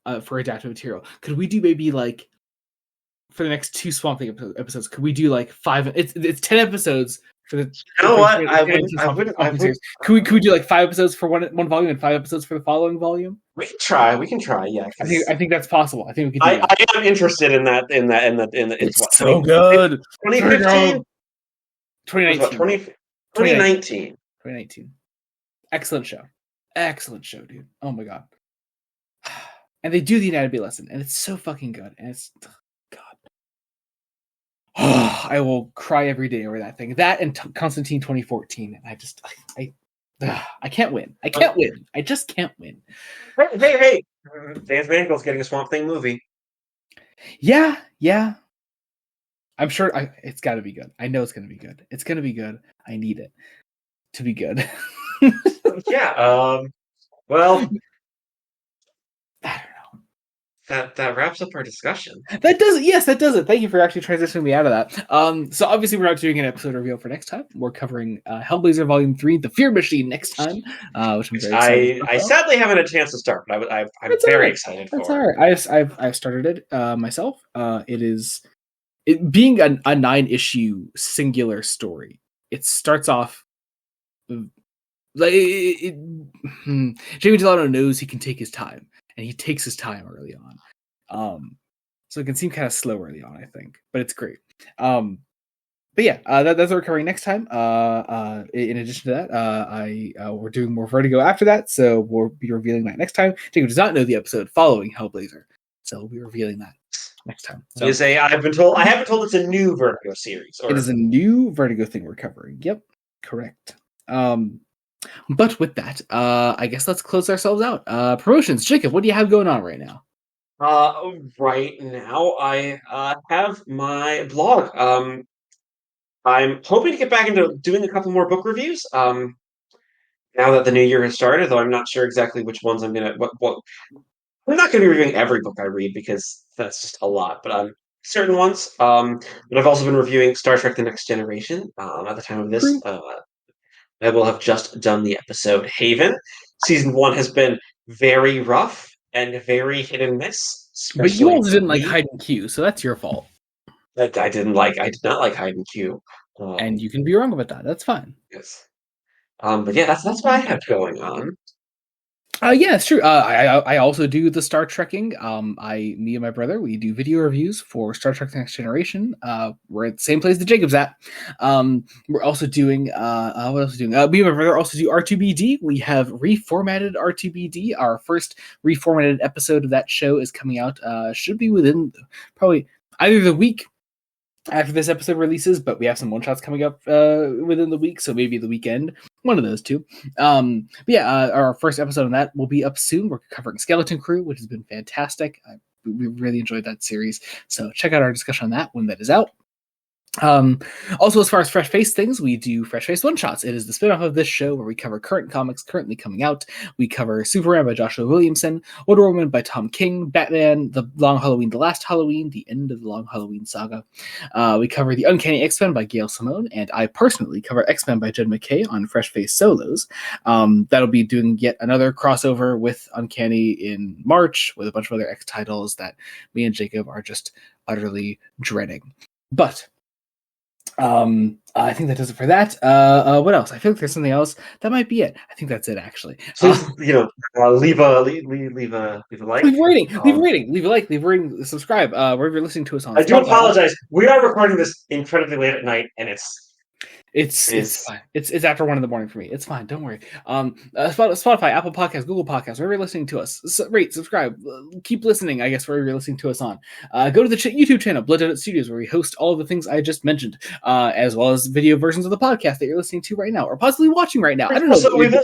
adapted material. Could we do maybe like for the next two Swamp Thing episodes? Could we do like five? It's 10 episodes for the. you know what? Swamp Thing series. Could we do like 5 episodes for one volume and 5 episodes for the following volume? We can try. We can try. Yeah, I think that's possible. I think we could do that. I am interested in that. It's It's what so good. 2015. 2019. 2019. 2019. Excellent show. Excellent show, dude. Oh my god. And they do the anatomy lesson, and it's so fucking good. And it's God. I will cry every day over that thing. That and Constantine 2014. And I can't win. I can't win. I just can't win. Hey! James Mangold's getting a Swamp Thing movie. Yeah. I'm sure it's got to be good. I know it's going to be good. It's going to be good. I need it to be good. Yeah. Well, I don't know. that wraps up our discussion. That does it. Yes, that does it. Thank you for actually transitioning me out of that. So obviously we're not doing an episode reveal for next time. We're covering Hellblazer Volume 3, The Fear Machine next time, which I'm very excited about. I sadly haven't had a chance to start, but I'm very excited for. That's all right. I've started it myself. It being a 9-issue singular story. It starts off like Jamie Delano knows he can take his time, and he takes his time early on. So it can seem kind of slow early on, I think, but it's great. But yeah, that's what we're covering next time. In addition to that, we're doing more Vertigo after that, so we'll be revealing that next time. Jacob does not know the episode following Hellblazer, so we'll be revealing that next time. So, I haven't been told it's a new Vertigo series. It is a new Vertigo thing we're covering. Yep, correct. But with that, I guess let's close ourselves out. Promotions, Jacob, what do you have going on right now? Right now I have my blog. I'm hoping to get back into doing a couple more book reviews. Now that the new year has started, though I'm not sure exactly which ones I'm gonna. What I'm not going to be reviewing every book I read because that's just a lot, but certain ones. But I've also been reviewing Star Trek: The Next Generation. At the time of this, I will have just done the episode Haven. Season 1 has been very rough and very hit and miss. But you also didn't like Hide and Q, so that's your fault. I did not like Hide and Q. And you can be wrong about that. That's fine. Yes. But yeah, that's what I have going on. Yeah, it's true. I also do the Star Trekking. Me and my brother, we do video reviews for Star Trek: The Next Generation. We're at the same place that Jacob's at. We're also doing what else are we doing? Me and my brother also do R2BD. We have reformatted R2BD. Our first reformatted episode of that show is coming out. Should be within probably either the week after this episode releases, but we have some one-shots coming up within the week, so maybe the weekend. One of those two. But yeah, our first episode on that will be up soon. We're covering Skeleton Crew, which has been fantastic. we really enjoyed that series. So check out our discussion on that when that is out. Also, as far as Fresh Face things, we do Fresh Face One Shots. It is the spin-off of this show where we cover current comics currently coming out. We cover Superman by Joshua Williamson, Wonder Woman by Tom King, Batman, The Long Halloween, The Last Halloween, The End of the Long Halloween Saga. We cover The Uncanny X-Men by Gail Simone, and I personally cover X-Men by Jed McKay on Fresh Face Solos. That'll be doing yet another crossover with Uncanny in March with a bunch of other X titles that me and Jacob are just utterly dreading. But I think that does it for that. What else? I feel like there's something else. That might be it. I think that's it, actually. Please, leave a like. Leave a rating. Leave a like. Leave a rating. Subscribe. Wherever you're listening to us on. I do apologize. We are recording this incredibly late at night, and it's fine. It's after 1 a.m. for me. It's fine. Don't worry. Spotify, Apple Podcasts, Google Podcasts, wherever you're listening to us, rate, subscribe, keep listening. I guess wherever you're listening to us on. Go to the YouTube channel, Blood Donut Studios, where we host all of the things I just mentioned, as well as video versions of the podcast that you're listening to right now, or possibly watching right now. I don't know. We've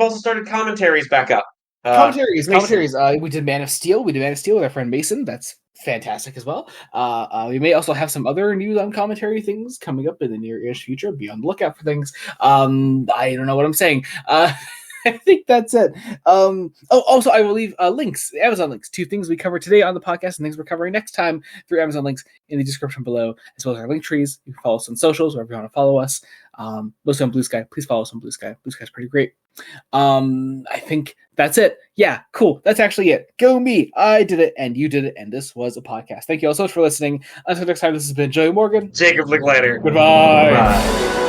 also started commentaries back up. Commentaries. We did Man of Steel. With our friend Mason. That's fantastic as well. We may also have some other news on commentary things coming up in the near-ish future. Be on the lookout for things. I don't know what I'm saying. I think that's it. Also, I will leave links, Amazon links, to things we cover today on the podcast and things we're covering next time through Amazon links in the description below, as well as our link trees. You can follow us on socials, wherever you want to follow us. Mostly on Blue Sky. Please follow us on Blue Sky. Blue Sky's pretty great. I think that's it. Yeah, cool. That's actually it. Go me. I did it, and you did it, and this was a podcast. Thank you all so much for listening. Until next time, this has been Joey Morgan. Jacob Linklater. Goodbye. Bye.